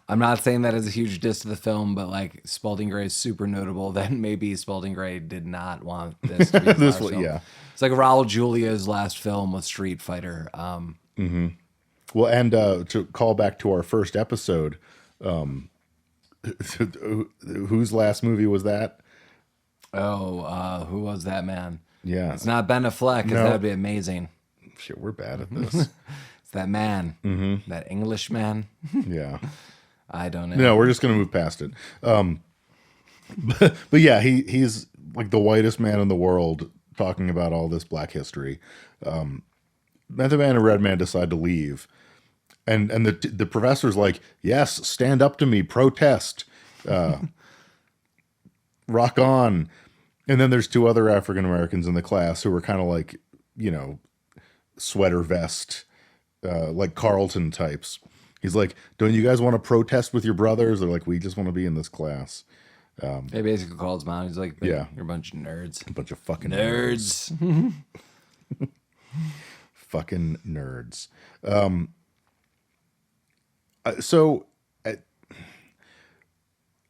I'm not saying that as a huge diss to the film, but like Spalding Gray is super notable. That maybe Spalding Gray did not want this to be his last film. Yeah. It's like Raul Julia's last film with Street Fighter. Well, and to call back to our first episode, whose last movie was that? Who was that man? Yeah. It's not Ben Affleck, because No. that would be amazing. Shit, we're bad at this. It's that man, that English man. Yeah. I don't know. No, we're just gonna move past it. But yeah, he's like the whitest man in the world talking about all this Black history. Method Man and Redman decide to leave, and the professor's like, "Yes, stand up to me, protest, rock on." And then there's two other African Americans in the class who are kind of like, sweater vest, like Carlton types. He's like, don't you guys want to protest with your brothers? They're like, we just want to be in this class. They basically called his mom. He's like, Yeah. you're a bunch of nerds. A bunch of fucking Nerds. Fucking nerds. So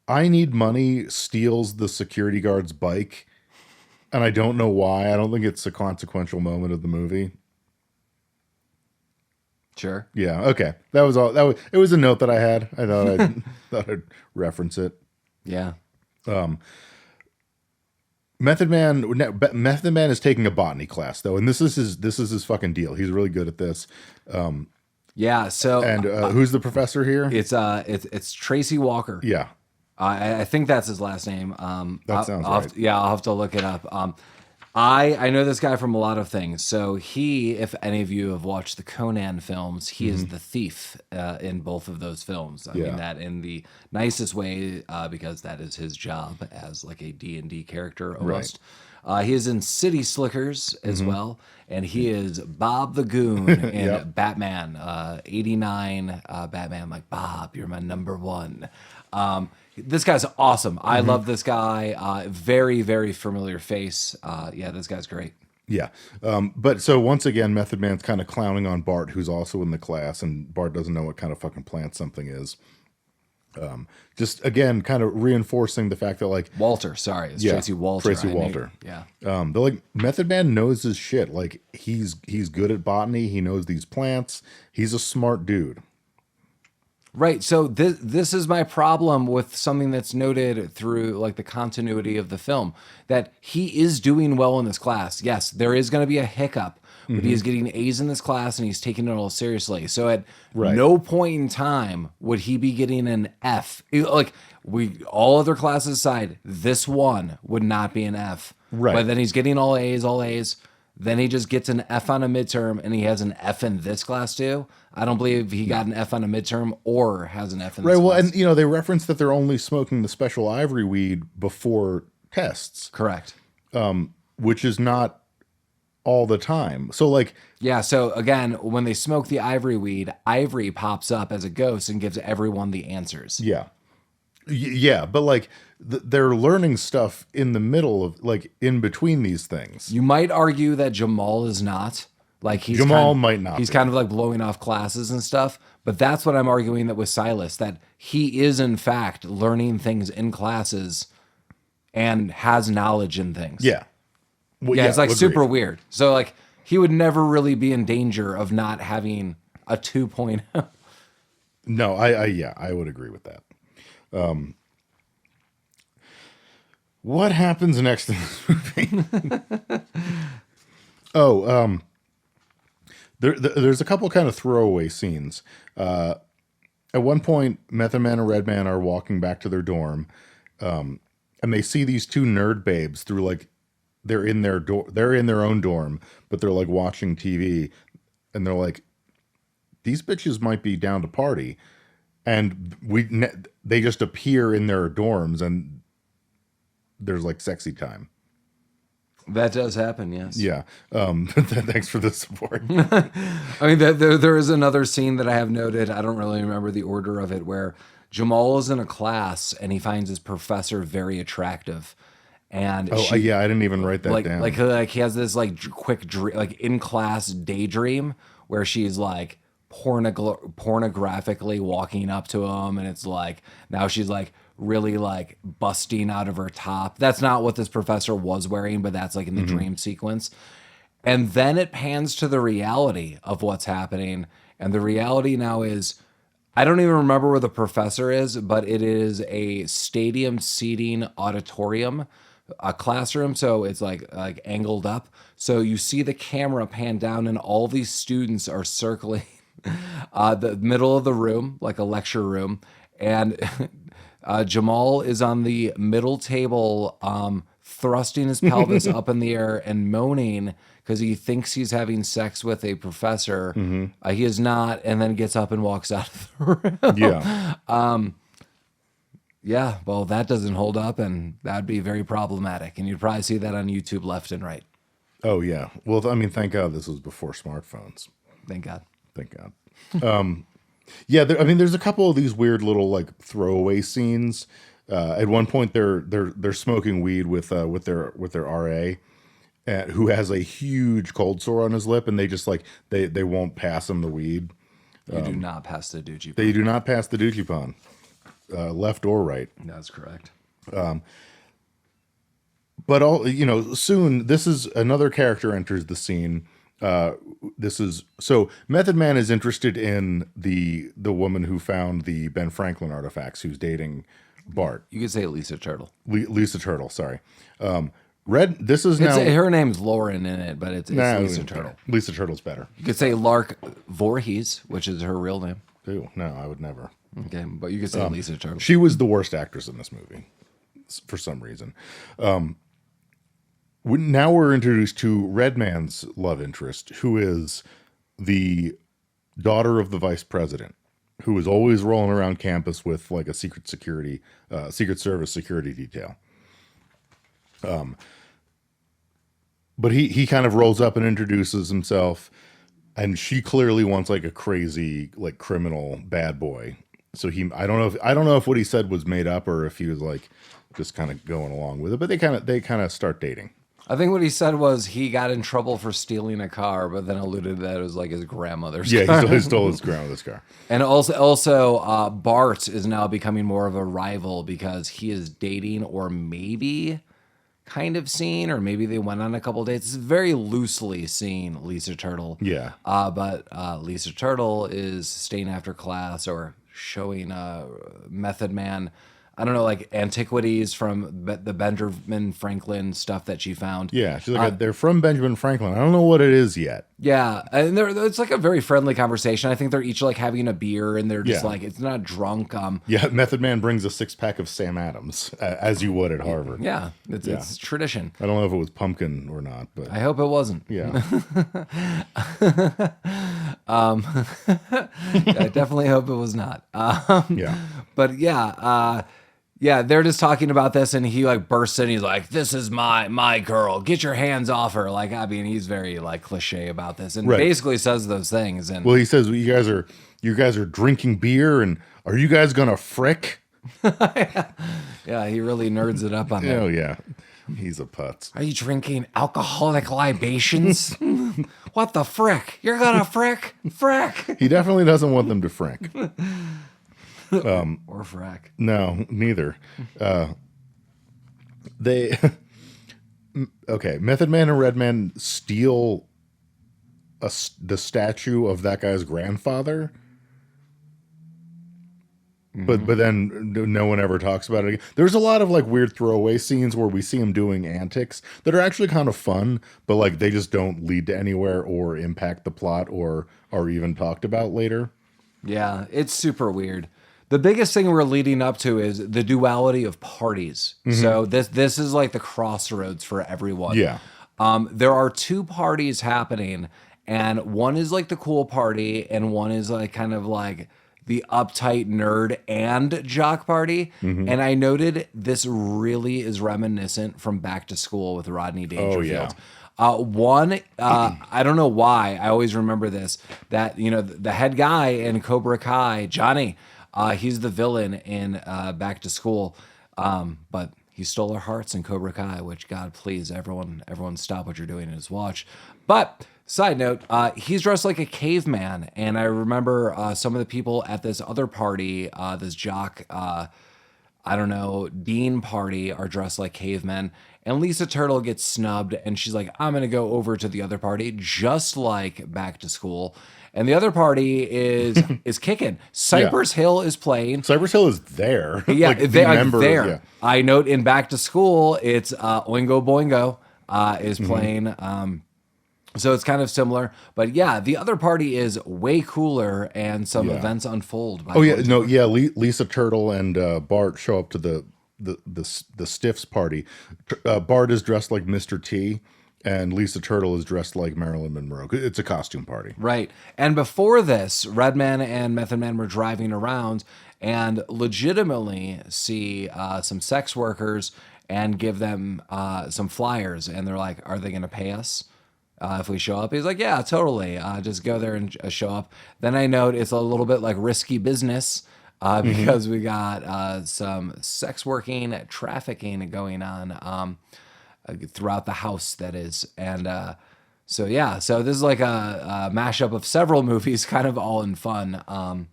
I Need Money steals the security guard's bike, and I don't know why. I don't think it's a consequential moment of the movie. Sure. Yeah, okay. That was all. It was a note that I had. I thought I'd reference it. Yeah. Method Man is taking a botany class though, and this is his fucking deal. He's really good at this. Yeah. So And who's the professor here? it's Tracy Walker. Yeah, I think that's his last name. that sounds right. Yeah, I'll have to look it up. I know this guy from a lot of things. So he, if any of you have watched the Conan films, he is the thief in both of those films. I Yeah. mean that in the nicest way because that is his job as like a D&D character almost. He is in City Slickers as well, and he is Bob the Goon in Yep. Batman '89. Batman, like Bob, you're my number one. This guy's awesome. I love this guy. Very, very familiar face. Yeah, this guy's great. Yeah. But so once again, Method Man's kind of clowning on Bart, who's also in the class, and Bart doesn't know what kind of fucking plant something is. Just again, kind of reinforcing the fact that like Walter, sorry, it's Tracy Walter. Tracy Walter. Yeah. They're like Method Man knows his shit. Like he's good at botany. He knows these plants. He's a smart dude. Right. So this is my problem with something that's noted through like the continuity of the film, that he is doing well in this class. Yes, there is going to be a hiccup, but he is getting A's in this class and he's taking it all seriously. So at no point in time would he be getting an F. Like all other classes aside, this one would not be an F. Right. But then he's getting all A's. Then he just gets an F on a midterm, and he has an F in this class too. I don't believe he got an F on a midterm or has an F in this Right. Well, class. and they reference that they're only smoking the special ivory weed before tests, Correct. which is not all the time. So like, Yeah, so again, when they smoke the ivory weed, Ivory pops up as a ghost and gives everyone the answers. yeah, yeah, but like they're learning stuff in the middle of like in between these things. You might argue that Jamal is not. Like Jamal might not He's be. kind of like blowing off classes and stuff. But that's what I'm arguing that with Silas, that he is in fact learning things in classes and has knowledge in things. Yeah. Well, Yeah, it's like agreed. super weird. So like he would never really be in danger of not having a 2.0. No, I would agree with that. What happens next in this movie? There's a couple kind of throwaway scenes. At one point, Method Man and Red Man are walking back to their dorm, and they see these two nerd babes through like they're in their own dorm, but they're like watching TV, and they're like, these bitches might be down to party, and they just appear in their dorms, and there's like sexy time. That does happen, yes. Yeah. Thanks for the support. I mean, there is another scene that I have noted. I don't really remember the order of it, where Jamal is in a class and he finds his professor very attractive. And I didn't even write that down. Like he has this like quick like in class daydream where she's like pornographically walking up to him, and it's like now she's like really like busting out of her top. That's not what this professor was wearing, but that's like in the dream sequence. And then it pans to the reality of what's happening. And the reality now is, I don't even remember where the professor is, but it is a stadium seating auditorium, a classroom. So it's like angled up. So you see the camera pan down and all these students are circling the middle of the room, like a lecture room. And Jamal is on the middle table, thrusting his pelvis up in the air and moaning because he thinks he's having sex with a professor. He is not, and then gets up and walks out of the room. Yeah. Yeah, well, that doesn't hold up, and that'd be very problematic. And you'd probably see that on YouTube left and right. Oh, yeah. Well, I mean, thank God this was before smartphones. Thank God. Thank God. Yeah, there's a couple of these weird little like throwaway scenes. At one point, they're smoking weed with their RA, who has a huge cold sore on his lip, and they just like they won't pass him the weed. You do not pass the Doogie. They do not pass the doogie left or right. That's correct. But soon this is another character enters the scene. So Method Man is interested in the woman who found the Ben Franklin artifacts, who's dating Bart. You could say Lisa Turtle. Lisa Turtle, sorry. This is now. Her name's Lauren in it, but it's Lisa Turtle. Lisa Turtle's better. You could say Lark Voorhees, which is her real name. Ew, no, I would never. Okay, but you could say Lisa Turtle. She was the worst actress in this movie for some reason. Now we're introduced to Redman's love interest, who is the daughter of the vice president, who is always rolling around campus with like a Secret Service security detail. But he kind of rolls up and introduces himself, and she clearly wants like a crazy, like criminal bad boy. So I don't know if what he said was made up or if he was like just kind of going along with it. But they kind of start dating. I think what he said was he got in trouble for stealing a car, but then alluded that it was like his grandmother's car. Yeah, he stole his grandmother's car. And also Bart is now becoming more of a rival because he is dating or maybe kind of seen, or maybe they went on a couple dates. It's very loosely seen Lisa Turtle. Yeah. But Lisa Turtle is staying after class or showing Method Man, I don't know, like antiquities from the Benjamin Franklin stuff that she found. Yeah, she's like, they're from Benjamin Franklin. I don't know what it is yet. Yeah, and it's like a very friendly conversation. I think they're each like having a beer, and they're just like, it's not drunk. Yeah, Method Man brings a 6-pack of Sam Adams, as you would at Harvard. Yeah, it's tradition. I don't know if it was pumpkin or not, but I hope it wasn't. Yeah. I definitely hope it was not. Yeah. But yeah, they're just talking about this, and he like bursts in. He's like, "This is my girl. Get your hands off her!" Like, I mean, he's very like cliche about this, and basically says those things. And well, he says, you guys are drinking beer, and are you guys gonna frick? Yeah, he really nerds it up on that. Oh yeah, he's a putz. Are you drinking alcoholic libations? What the frick? You're gonna frick? He definitely doesn't want them to frick. Or frack. No, neither. Okay, Method Man and Redman steal the statue of that guy's grandfather. But then no one ever talks about it again. There's a lot of like weird throwaway scenes where we see him doing antics that are actually kind of fun, but like they just don't lead to anywhere or impact the plot or are even talked about later. Yeah, it's super weird. The biggest thing we're leading up to is the duality of parties. Mm-hmm. So this is like the crossroads for everyone. Yeah. There are two parties happening, and one is like the cool party, and one is like kind of like the uptight nerd and jock party. Mm-hmm. And I noted this really is reminiscent from Back to School with Rodney Dangerfield. Oh, yeah. I don't know why, I always remember this, that, you know, the head guy in Cobra Kai, Johnny, he's the villain in Back to School, but he stole our hearts in Cobra Kai, which, God, please, everyone stop what you're doing and just watch. But side note, he's dressed like a caveman, and I remember some of the people at this other party, this jock, Dean party, are dressed like cavemen. And Lisa Turtle gets snubbed, and she's like, I'm going to go over to the other party, just like Back to School. And the other party is kicking. Cypress Hill is playing. Cypress Hill is there. Yeah, like they are there. Yeah. I note in Back to School, it's Oingo Boingo is playing. So it's kind of similar. But yeah, the other party is way cooler, and some events unfold. Lisa Turtle and Bart show up to the Stiffs party. Bart is dressed like Mr. T, and Lisa Turtle is dressed like Marilyn Monroe. It's a costume party. Right. And before this, Redman and Method Man were driving around and legitimately see some sex workers and give them some flyers. And they're like, are they going to pay us if we show up? He's like, yeah, totally. Just go there and show up. Then I note it's a little bit like risky business because we got some sex working, trafficking going on throughout the house, that is. And so this is like a mashup of several movies, kind of all in fun.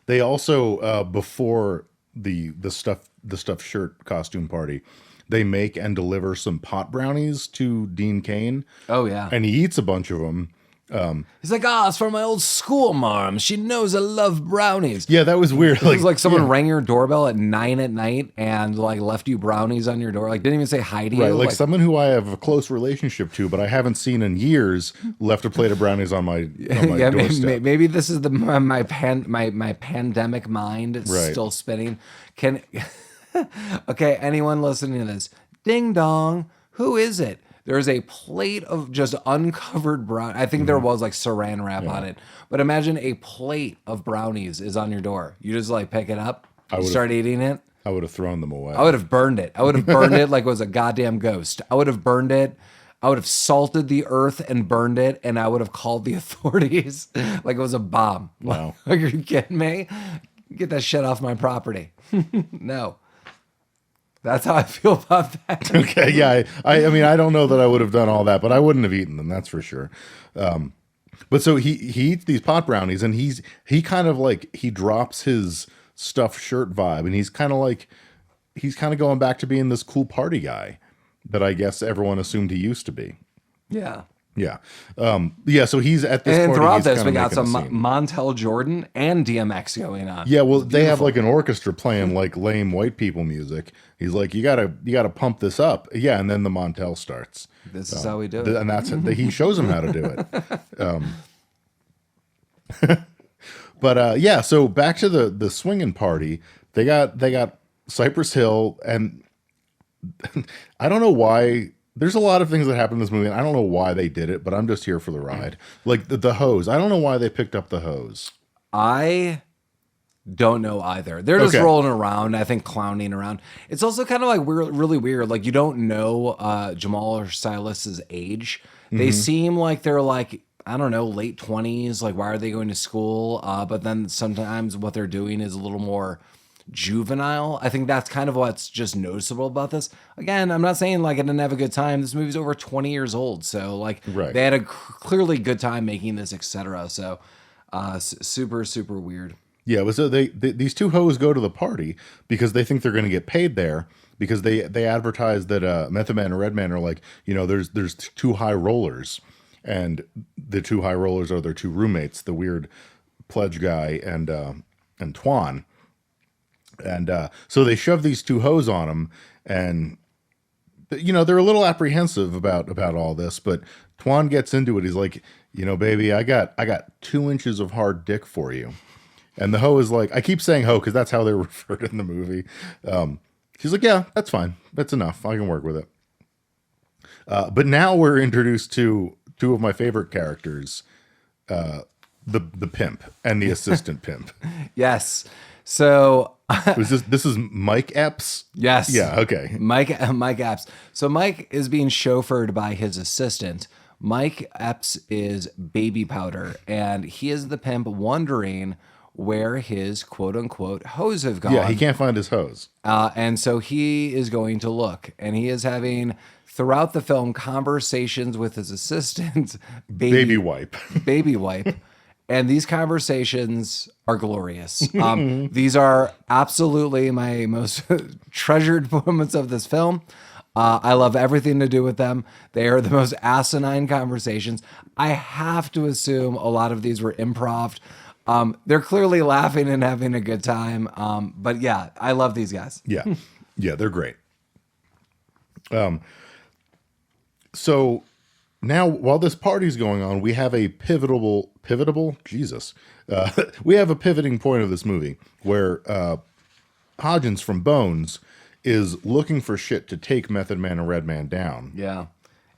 They also before the stuffed shirt costume party, they make and deliver some pot brownies to Dean Cain. Oh yeah, and he eats a bunch of them. He's like, it's from my old school mom. She knows I love brownies. Yeah, that was weird. It was like someone rang your doorbell at 9 at night and like left you brownies on your door. Like didn't even say hi to you. Right, like someone who I have a close relationship to, but I haven't seen in years, left a plate of brownies on my doorstep. Maybe this is my pandemic mind is Right. still spinning. Okay, anyone listening to this, ding dong, who is it? There's a plate of just uncovered brown. I think there was like saran wrap on it. But imagine a plate of brownies is on your door. You just like pick it up, you start eating it. I would have thrown them away. I would have burned it. I would have burned it like it was a goddamn ghost. I would have burned it. I would have salted the earth and burned it, and I would have called the authorities like it was a bomb. Wow. Are you kidding me? Get that shit off my property. No. That's how I feel about that. Okay, yeah. I mean, I don't know that I would have done all that, but I wouldn't have eaten them, that's for sure. But so he eats these pot brownies, and he kind of like, he drops his stuffed shirt vibe, and he's kind of going back to being this cool party guy that I guess everyone assumed he used to be. Yeah. Yeah. Yeah, so he's at this And party, throughout he's this, kinda we got making a some scene. Montel Jordan and DMX going on. Yeah, well, they have like an orchestra playing like lame white people music. He's like, you gotta pump this up. Yeah, and then the Montel starts. This is how we do it. And that's he shows him how to do it. But yeah, so back to the swinging party. They got Cypress Hill, and I don't know why. There's a lot of things that happen in this movie, and I don't know why they did it, but I'm just here for the ride. Like the hose. I don't know why they picked up the hose. I don't know either. They're just Okay. rolling around, I think, clowning around. It's also kind of like really weird. Like you don't know Jamal or Silas's age. They seem like they're like, I don't know, late 20s. Like, why are they going to school? But then sometimes what they're doing is a little more juvenile. I think that's kind of what's just noticeable about this. Again, I'm not saying like I didn't have a good time. This movie's over 20 years old. So like Right. they had a clearly good time making this, etc. So super, super weird. Yeah, but so these two hoes go to the party because they think they're going to get paid there, because they advertise that Method Man and Redman are like, there's two high rollers, and the two high rollers are their two roommates, the weird pledge guy and Twan, and so they shove these two hoes on them, and they're a little apprehensive about all this, but Twan gets into it. He's like, baby, I got 2 inches of hard dick for you. And the hoe is like, I keep saying hoe because that's how they're referred in the movie. She's like, yeah, that's fine. That's enough. I can work with it. But now we're introduced to two of my favorite characters, the pimp and the assistant pimp. Yes. So This is Mike Epps? yes. Yeah, okay. Mike Epps. So Mike is being chauffeured by his assistant. Mike Epps is baby powder, and he is the pimp wondering where his quote unquote hose have gone. Yeah, he can't find his hose. And so he is going to look, and he is having throughout the film conversations with his assistant, Baby wipe. baby wipe. And these conversations are glorious. These are absolutely my most treasured moments of this film. I love everything to do with them. They are the most asinine conversations. I have to assume a lot of these were improv. They're clearly laughing and having a good time. But yeah, I love these guys. Yeah. Yeah, they're great. So now while this party's going on, we have a pivotable, Jesus. We have a pivoting point of this movie where Hodgins from Bones is looking for shit to take Method Man and Redman down. Yeah.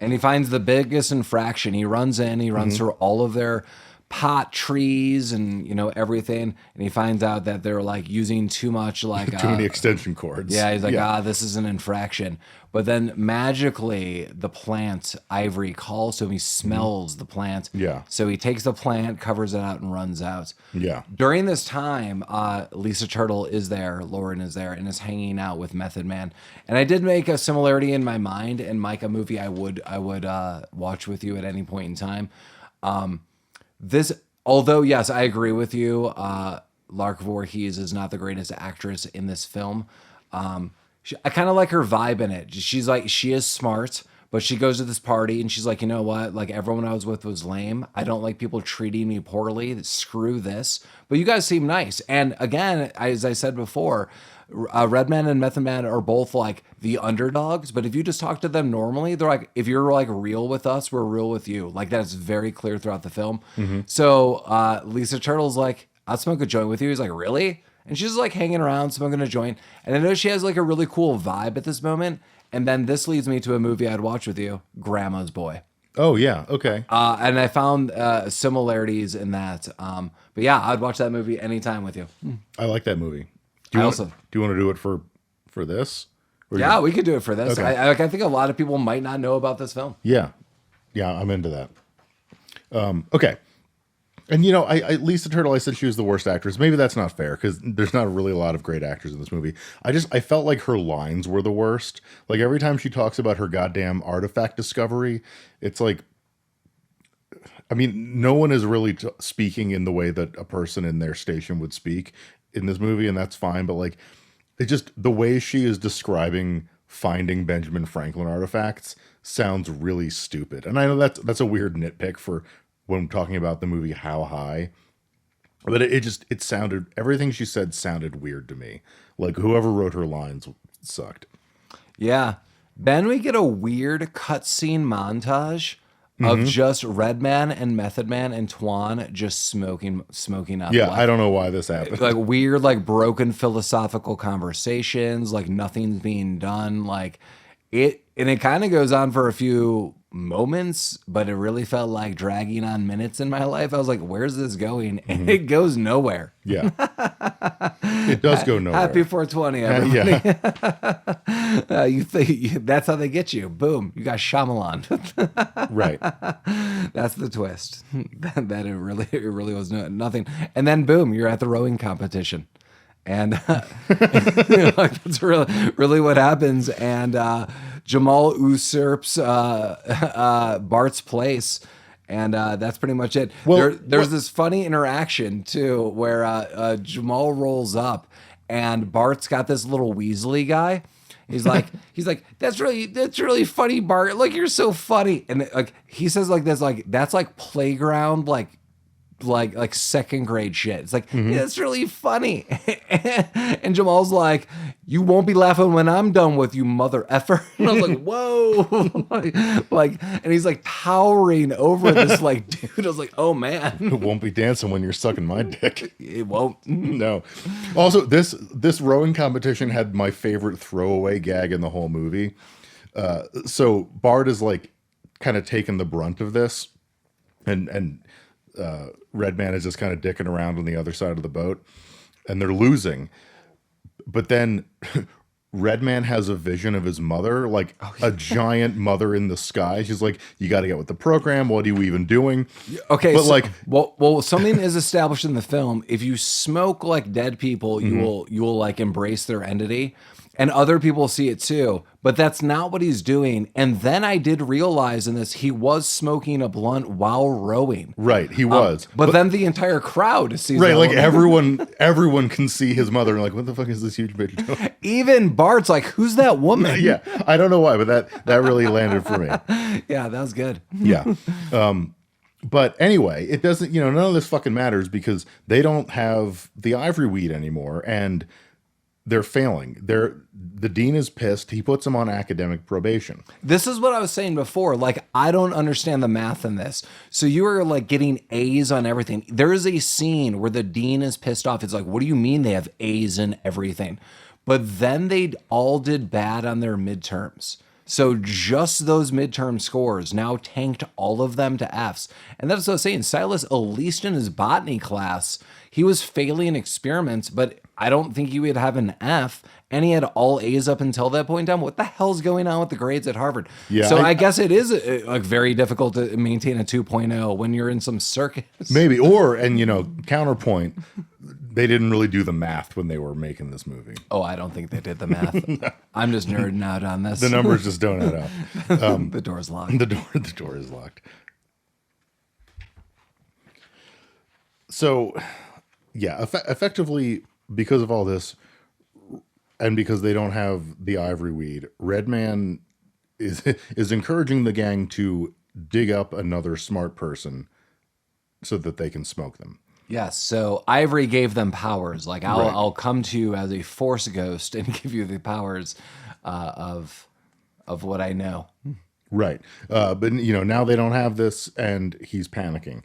And he finds the biggest infraction. He runs through all of their pot trees and, everything. And he finds out that they're like using too much, like Too many extension cords. yeah, he's like, this is an infraction. But then magically the plant, Ivory, calls to him. He smells the plant. Yeah. So he takes the plant, covers it out, and runs out. Yeah. During this time, Lisa Turtle is there, Lauren is there, and is hanging out with Method Man. And I did make a similarity in my mind, and Mike, a movie I would watch with you at any point in time. Although, yes, I agree with you, Lark Voorhees is not the greatest actress in this film. I kind of like her vibe in it. She is smart, But she goes to this party and she's like, you know what? Like everyone I was with was lame. I don't like people treating me poorly. Screw this. But you guys seem nice. And again, as I said before, Redman and Method Man are both like the underdogs. But if you just talk to them normally, they're like, if you're like real with us, we're real with you. Like that's very clear throughout the film. So Lisa Turtle's like, I'll smoke a joint with you. He's like, really? And she's like hanging around, smoking a joint. And I know she has like a really cool vibe at this moment. And then this leads me to a movie I'd watch with you, Grandma's Boy. Oh, yeah. Okay. And I found similarities in that. But yeah, I'd watch that movie anytime with you. I like that movie. I Do also- you want to do it for this? Or Yeah, we could do it for this. Okay. I think a lot of people might not know about this film. Yeah. Yeah, I'm into that. Okay. And, Lisa Turtle, I said she was the worst actress. Maybe that's not fair because there's not really a lot of great actors in this movie. I felt like her lines were the worst. Like every time she talks about her goddamn artifact discovery, it's like, I mean, no one is really speaking in the way that a person in their station would speak in this movie, and that's fine. But like, it just, the way she is describing finding Benjamin Franklin artifacts sounds really stupid. And I know that's a weird nitpick for when talking about the movie How High, but it sounded, everything she said sounded weird to me. Like whoever wrote her lines sucked. Yeah. Then we get a weird cutscene montage of just Redman and Method Man and Twan just smoking up. Yeah, Like, I don't know why this happened. like weird, like broken philosophical conversations, like nothing's being done. Like it kind of goes on for a few moments, but it really felt like dragging on minutes in my life. I was like, where's this going? And it goes nowhere. Yeah. It does go nowhere. Happy 420, everybody. Yeah. You think that's how they get you. Boom. You got Shyamalan. Right. That's the twist. that it really was nothing. And then boom, you're at the rowing competition. And like, that's really what happens. And Jamal usurps Bart's place. And that's pretty much it. Well, there's this funny interaction too, where Jamal rolls up, and Bart's got this little Weasley guy. He's like, that's really funny, Bart. Like you're so funny, and like he says like this, like that's like playground, like second grade shit. It's like, yeah, that's really funny. And Jamal's like, you won't be laughing when I'm done with you, mother effer. And I was like, whoa. like, and he's like towering over this like dude. I was like, oh man. It won't be dancing when you're sucking my dick. It won't. No. Also, this rowing competition had my favorite throwaway gag in the whole movie. So Bart is like kind of taking the brunt of this, and Redman is just kind of dicking around on the other side of the boat, and they're losing. But then Redman has a vision of his mother, like a giant mother in the sky. She's like, you got to get with the program. What are you even doing? Okay. But So, like, well, something is established in the film. If you smoke like dead people, you will like embrace their entity. And other people see it too, but that's not what he's doing. And then I did realize in this, he was smoking a blunt while rowing. right, he was. But then the entire crowd sees Right, that like woman. everyone can see his mother and like, what the fuck is this huge bitch doing? Even Bart's like, who's that woman? Yeah, I don't know why, but that really landed for me. Yeah, that was good. Yeah. But anyway, it doesn't, none of this fucking matters because they don't have the ivory weed anymore, and they're failing. The dean is pissed. He puts them on academic probation. This is what I was saying before. Like, I don't understand the math in this. So you are like getting A's on everything. There is a scene where the dean is pissed off. It's like, what do you mean they have A's in everything? But then they all did bad on their midterms. So just those midterm scores now tanked all of them to F's. And that's what I was saying. Silas, at least in his botany class, he was failing experiments, but I don't think he would have an F. And he had all A's up until that point in time. What the hell's going on with the grades at Harvard? Yeah, so I guess it is like very difficult to maintain a 2.0 when you're in some circus. Maybe. Counterpoint, they didn't really do the math when they were making this movie. Oh, I don't think they did the math. No. I'm just nerding out on this. The numbers just don't add up. The door's locked. The door is locked. So, yeah, effectively, because of all this, and because they don't have the ivory weed, Redman is encouraging the gang to dig up another smart person so that they can smoke them. Yes, so Ivory gave them powers. Like I'll Right. I'll come to you as a force ghost and give you the powers of what I know. Right. But now they don't have this, and he's panicking.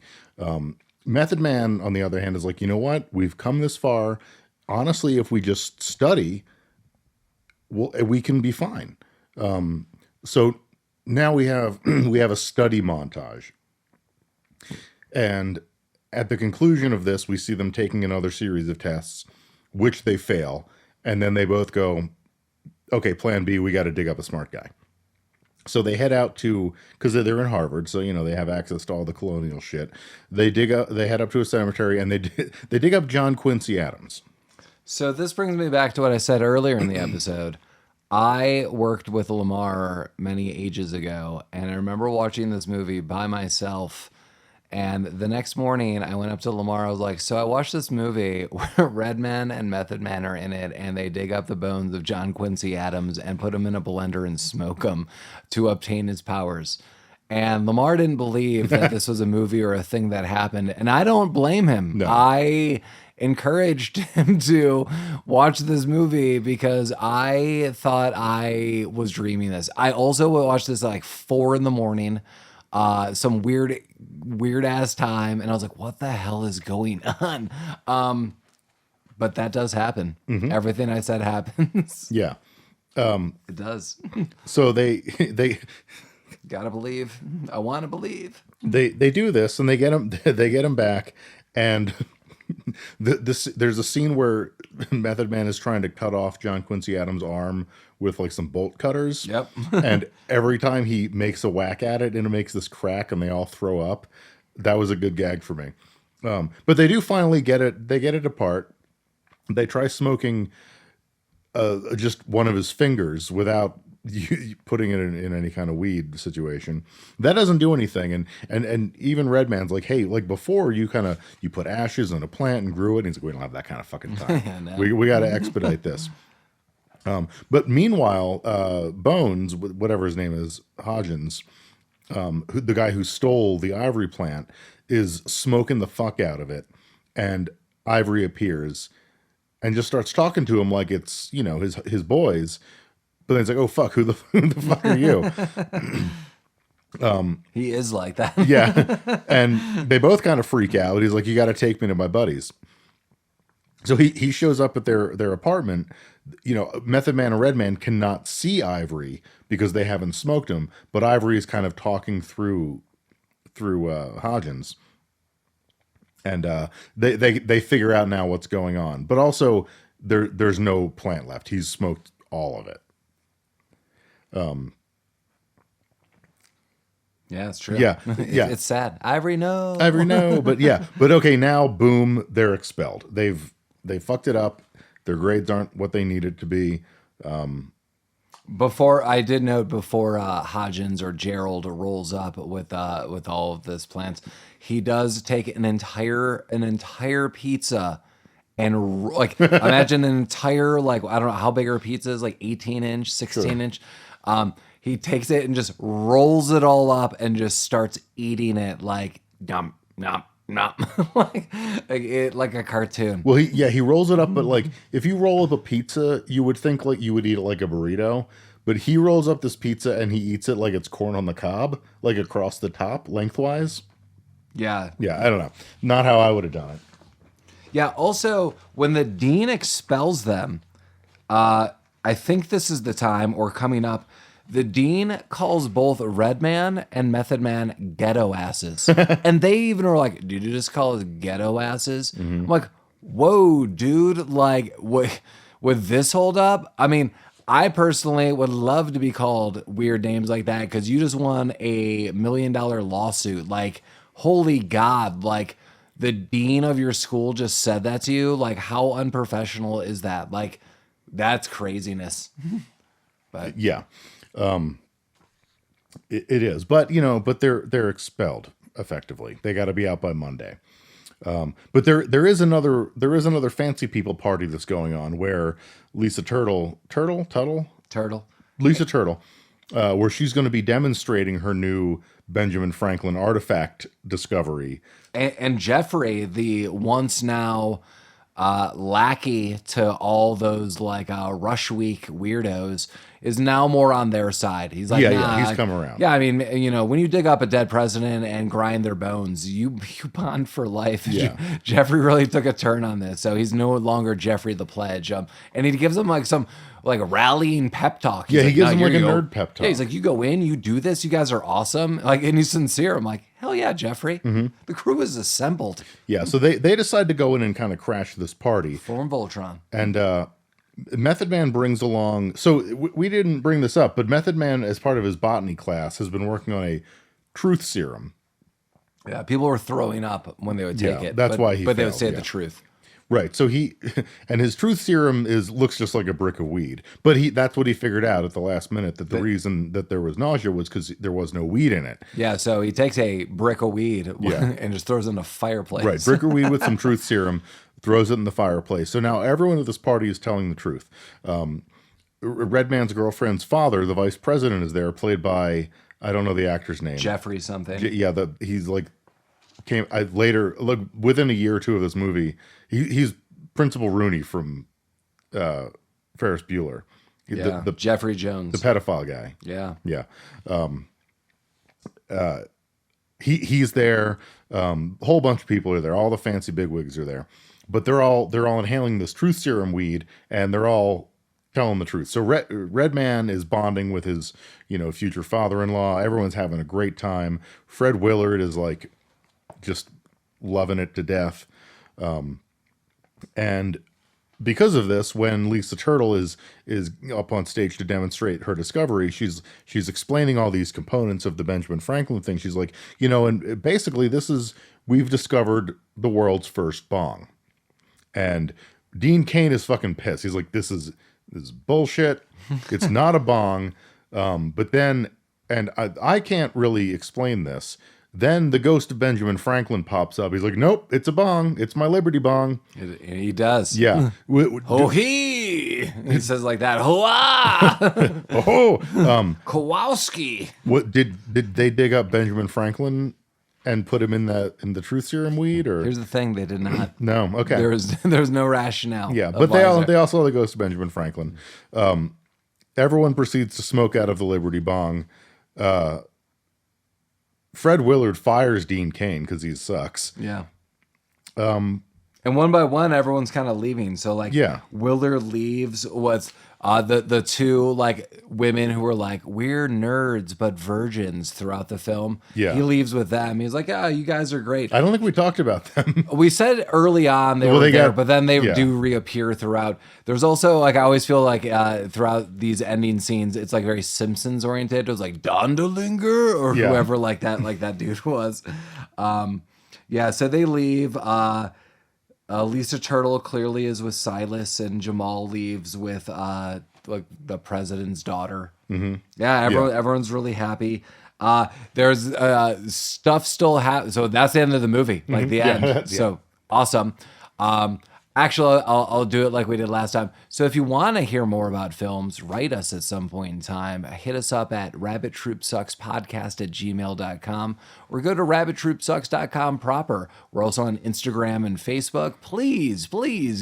Method Man, on the other hand, is like, you know what? We've come this far. Honestly, if we just study, we can be fine. So now we have we have a study montage, and at the conclusion of this, we see them taking another series of tests, which they fail, and then they both go, "Okay, Plan B. We got to dig up a smart guy." So they head out to, because they're in Harvard, so they have access to all the colonial shit. They head up to a cemetery, and they dig up John Quincy Adams. So this brings me back to what I said earlier in the episode. I worked with Lamar many ages ago, and I remember watching this movie by myself. And the next morning, I went up to Lamar. I was like, so I watched this movie where Redman and Method Man are in it, and they dig up the bones of John Quincy Adams and put them in a blender and smoke them to obtain his powers. And Lamar didn't believe that this was a movie or a thing that happened. And I don't blame him. No. I encouraged him to watch this movie because I thought I was dreaming this. I also watched this at like 4 a.m, some weird ass time, and I was like, what the hell is going on? But that does happen. Everything I said happens. Yeah. It does. So they Gotta believe. I want to believe. they do this, and they get him back, and there's a scene where Method Man is trying to cut off John Quincy Adams' arm with like some bolt cutters. Yep. And every time he makes a whack at it, and it makes this crack, and they all throw up. That was a good gag for me. But they do finally get it. They get it apart. They try smoking just one of his fingers without putting it in any kind of weed situation. That doesn't do anything. And even Redman's like, hey, like before you put ashes in a plant and grew it. And he's like, we don't have that kind of fucking time. Yeah, no. We got to expedite this. But meanwhile, Bones, whatever his name is, Hodgins, the guy who stole the Ivory plant, is smoking the fuck out of it. And Ivory appears and just starts talking to him like it's, his boys. But then it's like, oh, fuck, who the fuck are you? He is like that. Yeah. And they both kind of freak out. He's like, you got to take me to my buddies. So he shows up at their apartment. Method Man and Redman cannot see Ivory because they haven't smoked him. But Ivory is kind of talking through Hodgins. And they figure out now what's going on. But also, there's no plant left. He's smoked all of it. Yeah, it's true. Yeah, yeah. It's sad. Ivory, no. But yeah. But okay, now, boom, they're expelled. They fucked it up. Their grades aren't what they needed to be. Before Hodgins or Gerald rolls up with all of this plants, he does take an entire pizza and like imagine an entire, like, I don't know how big are pizzas, like 18-inch, 16-inch. He takes it and just rolls it all up and just starts eating it like nom nom nom like a cartoon. Well, he rolls it up, but like if you roll up a pizza, you would think like you would eat it like a burrito, but he rolls up this pizza and he eats it like it's corn on the cob, like across the top, lengthwise. Yeah. Yeah, I don't know. Not how I would have done it. Yeah. Also, when the dean expels them, I think this is the time or coming up. The dean calls both Redman and Method Man ghetto asses. And they even are like, did you just call us ghetto asses? I'm like, whoa, dude. Like, would this hold up? I mean, I personally would love to be called weird names like that because you just won $1 million lawsuit. Like, holy God. Like, the dean of your school just said that to you. Like, how unprofessional is that? Like, that's craziness. But yeah. It is, but they're expelled effectively. They got to be out by Monday. But there is another fancy people party that's going on where Lisa Turtle, Lisa Turtle where she's going to be demonstrating her new Benjamin Franklin artifact discovery. And Jeffrey, the once now lackey to all those like Rush Week weirdos, is now more on their side. He's like, nah, he's come around. Yeah, I mean, when you dig up a dead president and grind their bones, you bond for life. Yeah. Jeffrey really took a turn on this, so he's no longer Jeffrey the Pledge. And he gives him like some like rallying pep talk. He's He gives him like a you go. nerd pep talk. Yeah, he's like, you go in, you do this, you guys are awesome. Like, and he's sincere. I'm like, hell yeah, Jeffrey. The crew is assembled. Yeah, so they decide to go in and kind of crash this party. Form Voltron. And Method Man brings along, so we didn't bring this up, but Method Man, as part of his botany class, has been working on a truth serum. Yeah, people were throwing up when they would take it. That's why But they would failed, say the truth. Right. So and his truth serum looks just like a brick of weed. But that's what he figured out at the last minute, that the reason that there was nausea was because there was no weed in it. Yeah, so he takes a brick of weed and just throws it in a fireplace. Right. Brick of weed with some truth serum, throws it in the fireplace. So now everyone at this party is telling the truth. Red Man's girlfriend's father, the vice president, is there, played by, I don't know the actor's name. Jeffrey something. He's like, later, like within a year or two of this movie, he's Principal Rooney from Ferris Bueller. Yeah, the Jeffrey Jones, the pedophile guy. Yeah, yeah. He's there. A whole bunch of people are there. All the fancy bigwigs are there, but they're all inhaling this truth serum weed, and they're all telling the truth. So Red Man is bonding with his future father-in-law. Everyone's having a great time. Fred Willard is like just loving it to death. And because of this, when Lisa Turtle is up on stage to demonstrate her discovery, she's explaining all these components of the Benjamin Franklin thing. She's like, and basically we've discovered the world's first bong. And Dean Cain is fucking pissed. He's like, this is bullshit. It's not a bong. But then, and I can't really explain this. Then the ghost of Benjamin Franklin pops up. He's like, nope, it's a bong. It's my Liberty bong. He does. Yeah. Ho-hee! He says like that. Ho-ah! Kowalski. What did they dig up Benjamin Franklin and put him in the truth serum weed? Or here's the thing, they did not. No, okay. There's no rationale. Yeah, but they also saw the ghost of Benjamin Franklin. Everyone proceeds to smoke out of the Liberty bong. Fred Willard fires Dean Cain because he sucks. Yeah. And one by one, everyone's kind of leaving. So like, Willard leaves. What's the two like women who were like, we're nerds but virgins throughout the film. Yeah. He leaves with them. He's like, you guys are great. I don't think we talked about them. We said early on they were there, but then they do reappear throughout. There's also like, I always feel like throughout these ending scenes, it's like very Simpsons oriented. It was like Dondelinger or whoever like that dude was. So they leave. Lisa Turtle clearly is with Silas, and Jamal leaves with like the president's daughter. Mm-hmm. Yeah, everyone's really happy. There's stuff still so that's the end of the movie, like the end. So awesome. Actually, I'll do it like we did last time. So if you want to hear more about films, write us at some point in time. Hit us up at rabbittroopsuckspodcast@gmail.com or go to rabbittroopsucks.com proper. We're also on Instagram and Facebook. Please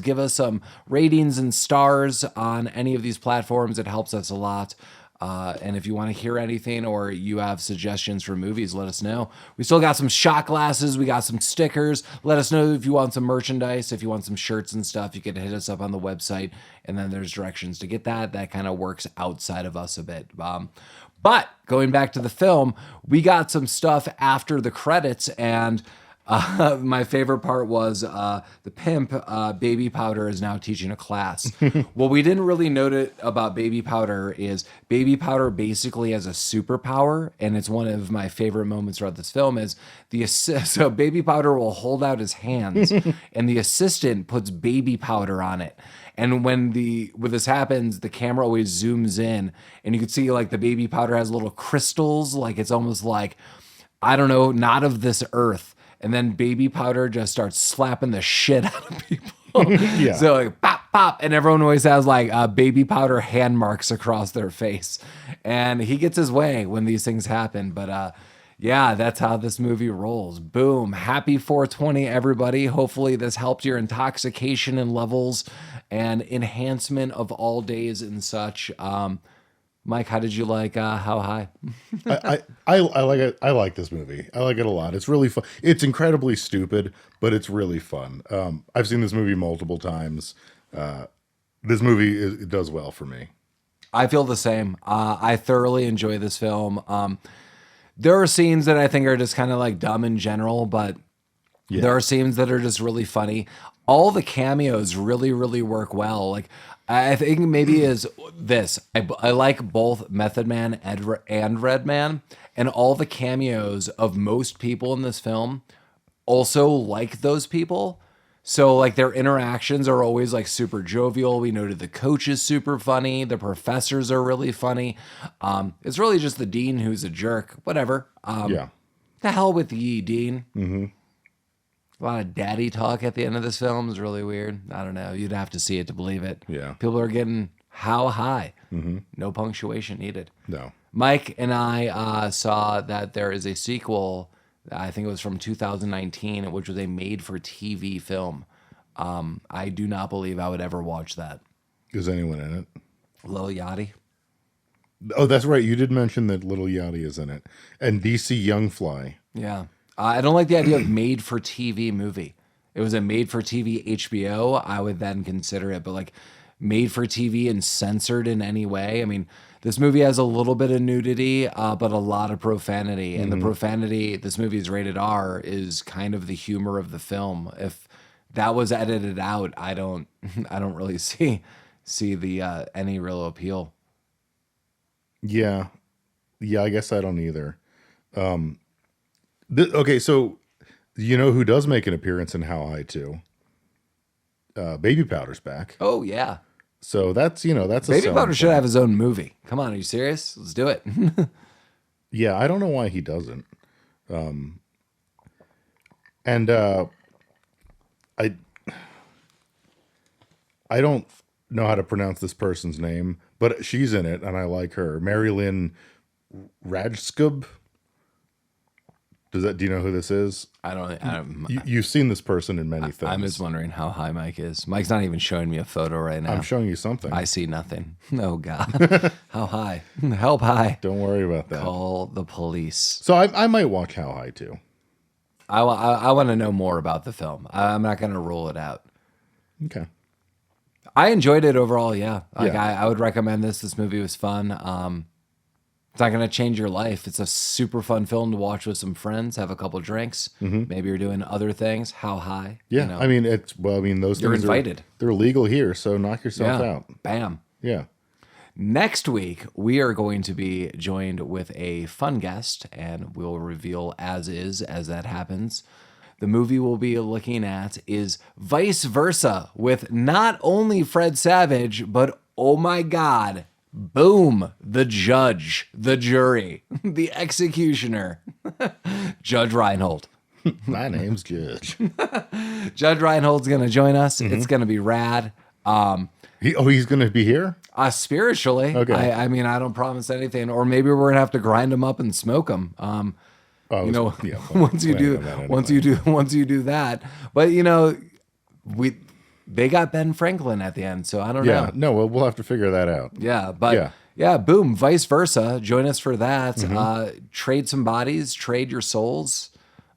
give us some ratings and stars on any of these platforms. It helps us a lot. And if you want to hear anything or you have suggestions for movies, let us know. We still got some shot glasses. We got some stickers. Let us know if you want some merchandise. If you want some shirts and stuff, you can hit us up on the website. And then there's directions to get that. That kind of works outside of us a bit. But going back to the film, we got some stuff after the credits, and my favorite part was the pimp, Baby Powder, is now teaching a class. What we didn't really note about Baby Powder is Baby Powder basically has a superpower, and it's one of my favorite moments throughout this film is so Baby Powder will hold out his hands, and the assistant puts Baby Powder on it. And when this happens, the camera always zooms in, and you can see like the Baby Powder has little crystals, like it's almost like, I don't know, not of this earth. And then Baby Powder just starts slapping the shit out of people. So like, bop, pop, and everyone always has like baby powder hand marks across their face. And he gets his way when these things happen. But yeah, that's how this movie rolls. Boom. Happy 420, everybody. Hopefully this helped your intoxication and levels and enhancement of all days and such. Mike, how did you like How High? I like it. I like this movie. I like it a lot. It's really fun. It's incredibly stupid, but it's really fun. I've seen this movie multiple times. This movie it does well for me. I feel the same. I thoroughly enjoy this film. There are scenes that I think are just kind of like dumb in general, but there are scenes that are just really funny. All the cameos really, really work well. Like, I think maybe is this. I like both Method Man and Redman, and all the cameos of most people in this film also like those people. So like their interactions are always like super jovial. We noted the coach is super funny. The professors are really funny. It's really just the dean who's a jerk. Whatever. The hell with ye, Dean. Mm-hmm. A lot of daddy talk at the end of this film is really weird. I don't know. You'd have to see it to believe it. Yeah. People are getting how high. Mm-hmm. No punctuation needed. No. Mike and I saw that there is a sequel. I think it was from 2019, which was a made-for-TV film. I do not believe I would ever watch that. Is anyone in it? Lil Yachty. Oh, that's right. You did mention that Little Yachty is in it. And DC Young Fly. Yeah. I don't like the idea of made-for-TV movie. It was a made-for-TV HBO. I would then consider it. But like made-for-TV and censored in any way. I mean, this movie has a little bit of nudity, but a lot of profanity. And the profanity, this movie is rated R, is kind of the humor of the film. If that was edited out, I don't really see the any real appeal. Yeah. Yeah, I guess I don't either. Okay, so you know who does make an appearance in How High too? Baby Powder's back. Oh, yeah. So that's a Baby Powder should have his own movie. Come on, are you serious? Let's do it. Yeah, I don't know why he doesn't. I don't know how to pronounce this person's name, but she's in it, and I like her. Marilyn Rajskub. Do you know who this is? I don't. You've seen this person in many things. I'm just wondering how high Mike is. Mike's not even showing me a photo right now. I'm showing you something. I see nothing. Oh, God. How high? Help high. Don't worry about that. Call the police. So I might watch How High too. I want to know more about the film. I'm not going to rule it out. Okay. I enjoyed it overall, yeah. Like Yeah. I would recommend this. This movie was fun. It's not going to change your life. It's a super fun film to watch with some friends, have a couple drinks. Maybe you're doing other things. How high? Yeah. You know? I mean, those You're things invited. They're legal here, so knock yourself out. Bam. Yeah. Next week, we are going to be joined with a fun guest, and we'll reveal as that happens. The movie we'll be looking at is Vice Versa, with not only Fred Savage, but oh my God, boom, the judge, the jury, the executioner, Judge Reinhold. My name's Judge. Judge Reinhold's going to join us. It's going to be rad. He's going to be here? Spiritually. Okay. I mean, I don't promise anything. Or maybe we're going to have to grind them up and smoke them. Once you do that. But, they got Ben Franklin at the end, so I don't know. Yeah, no, we'll have to figure that out. Yeah, but boom, Vice Versa. Join us for that. Trade some bodies, trade your souls.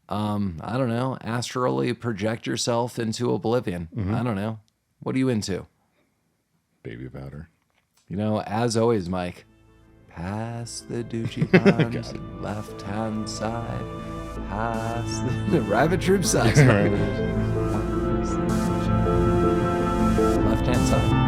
I don't know. Astrally project yourself into oblivion. I don't know. What are you into? Baby Powder. As always, Mike, pass the Doochie Ponds, left hand side. Pass the Rabbit Troop side. Left hand side.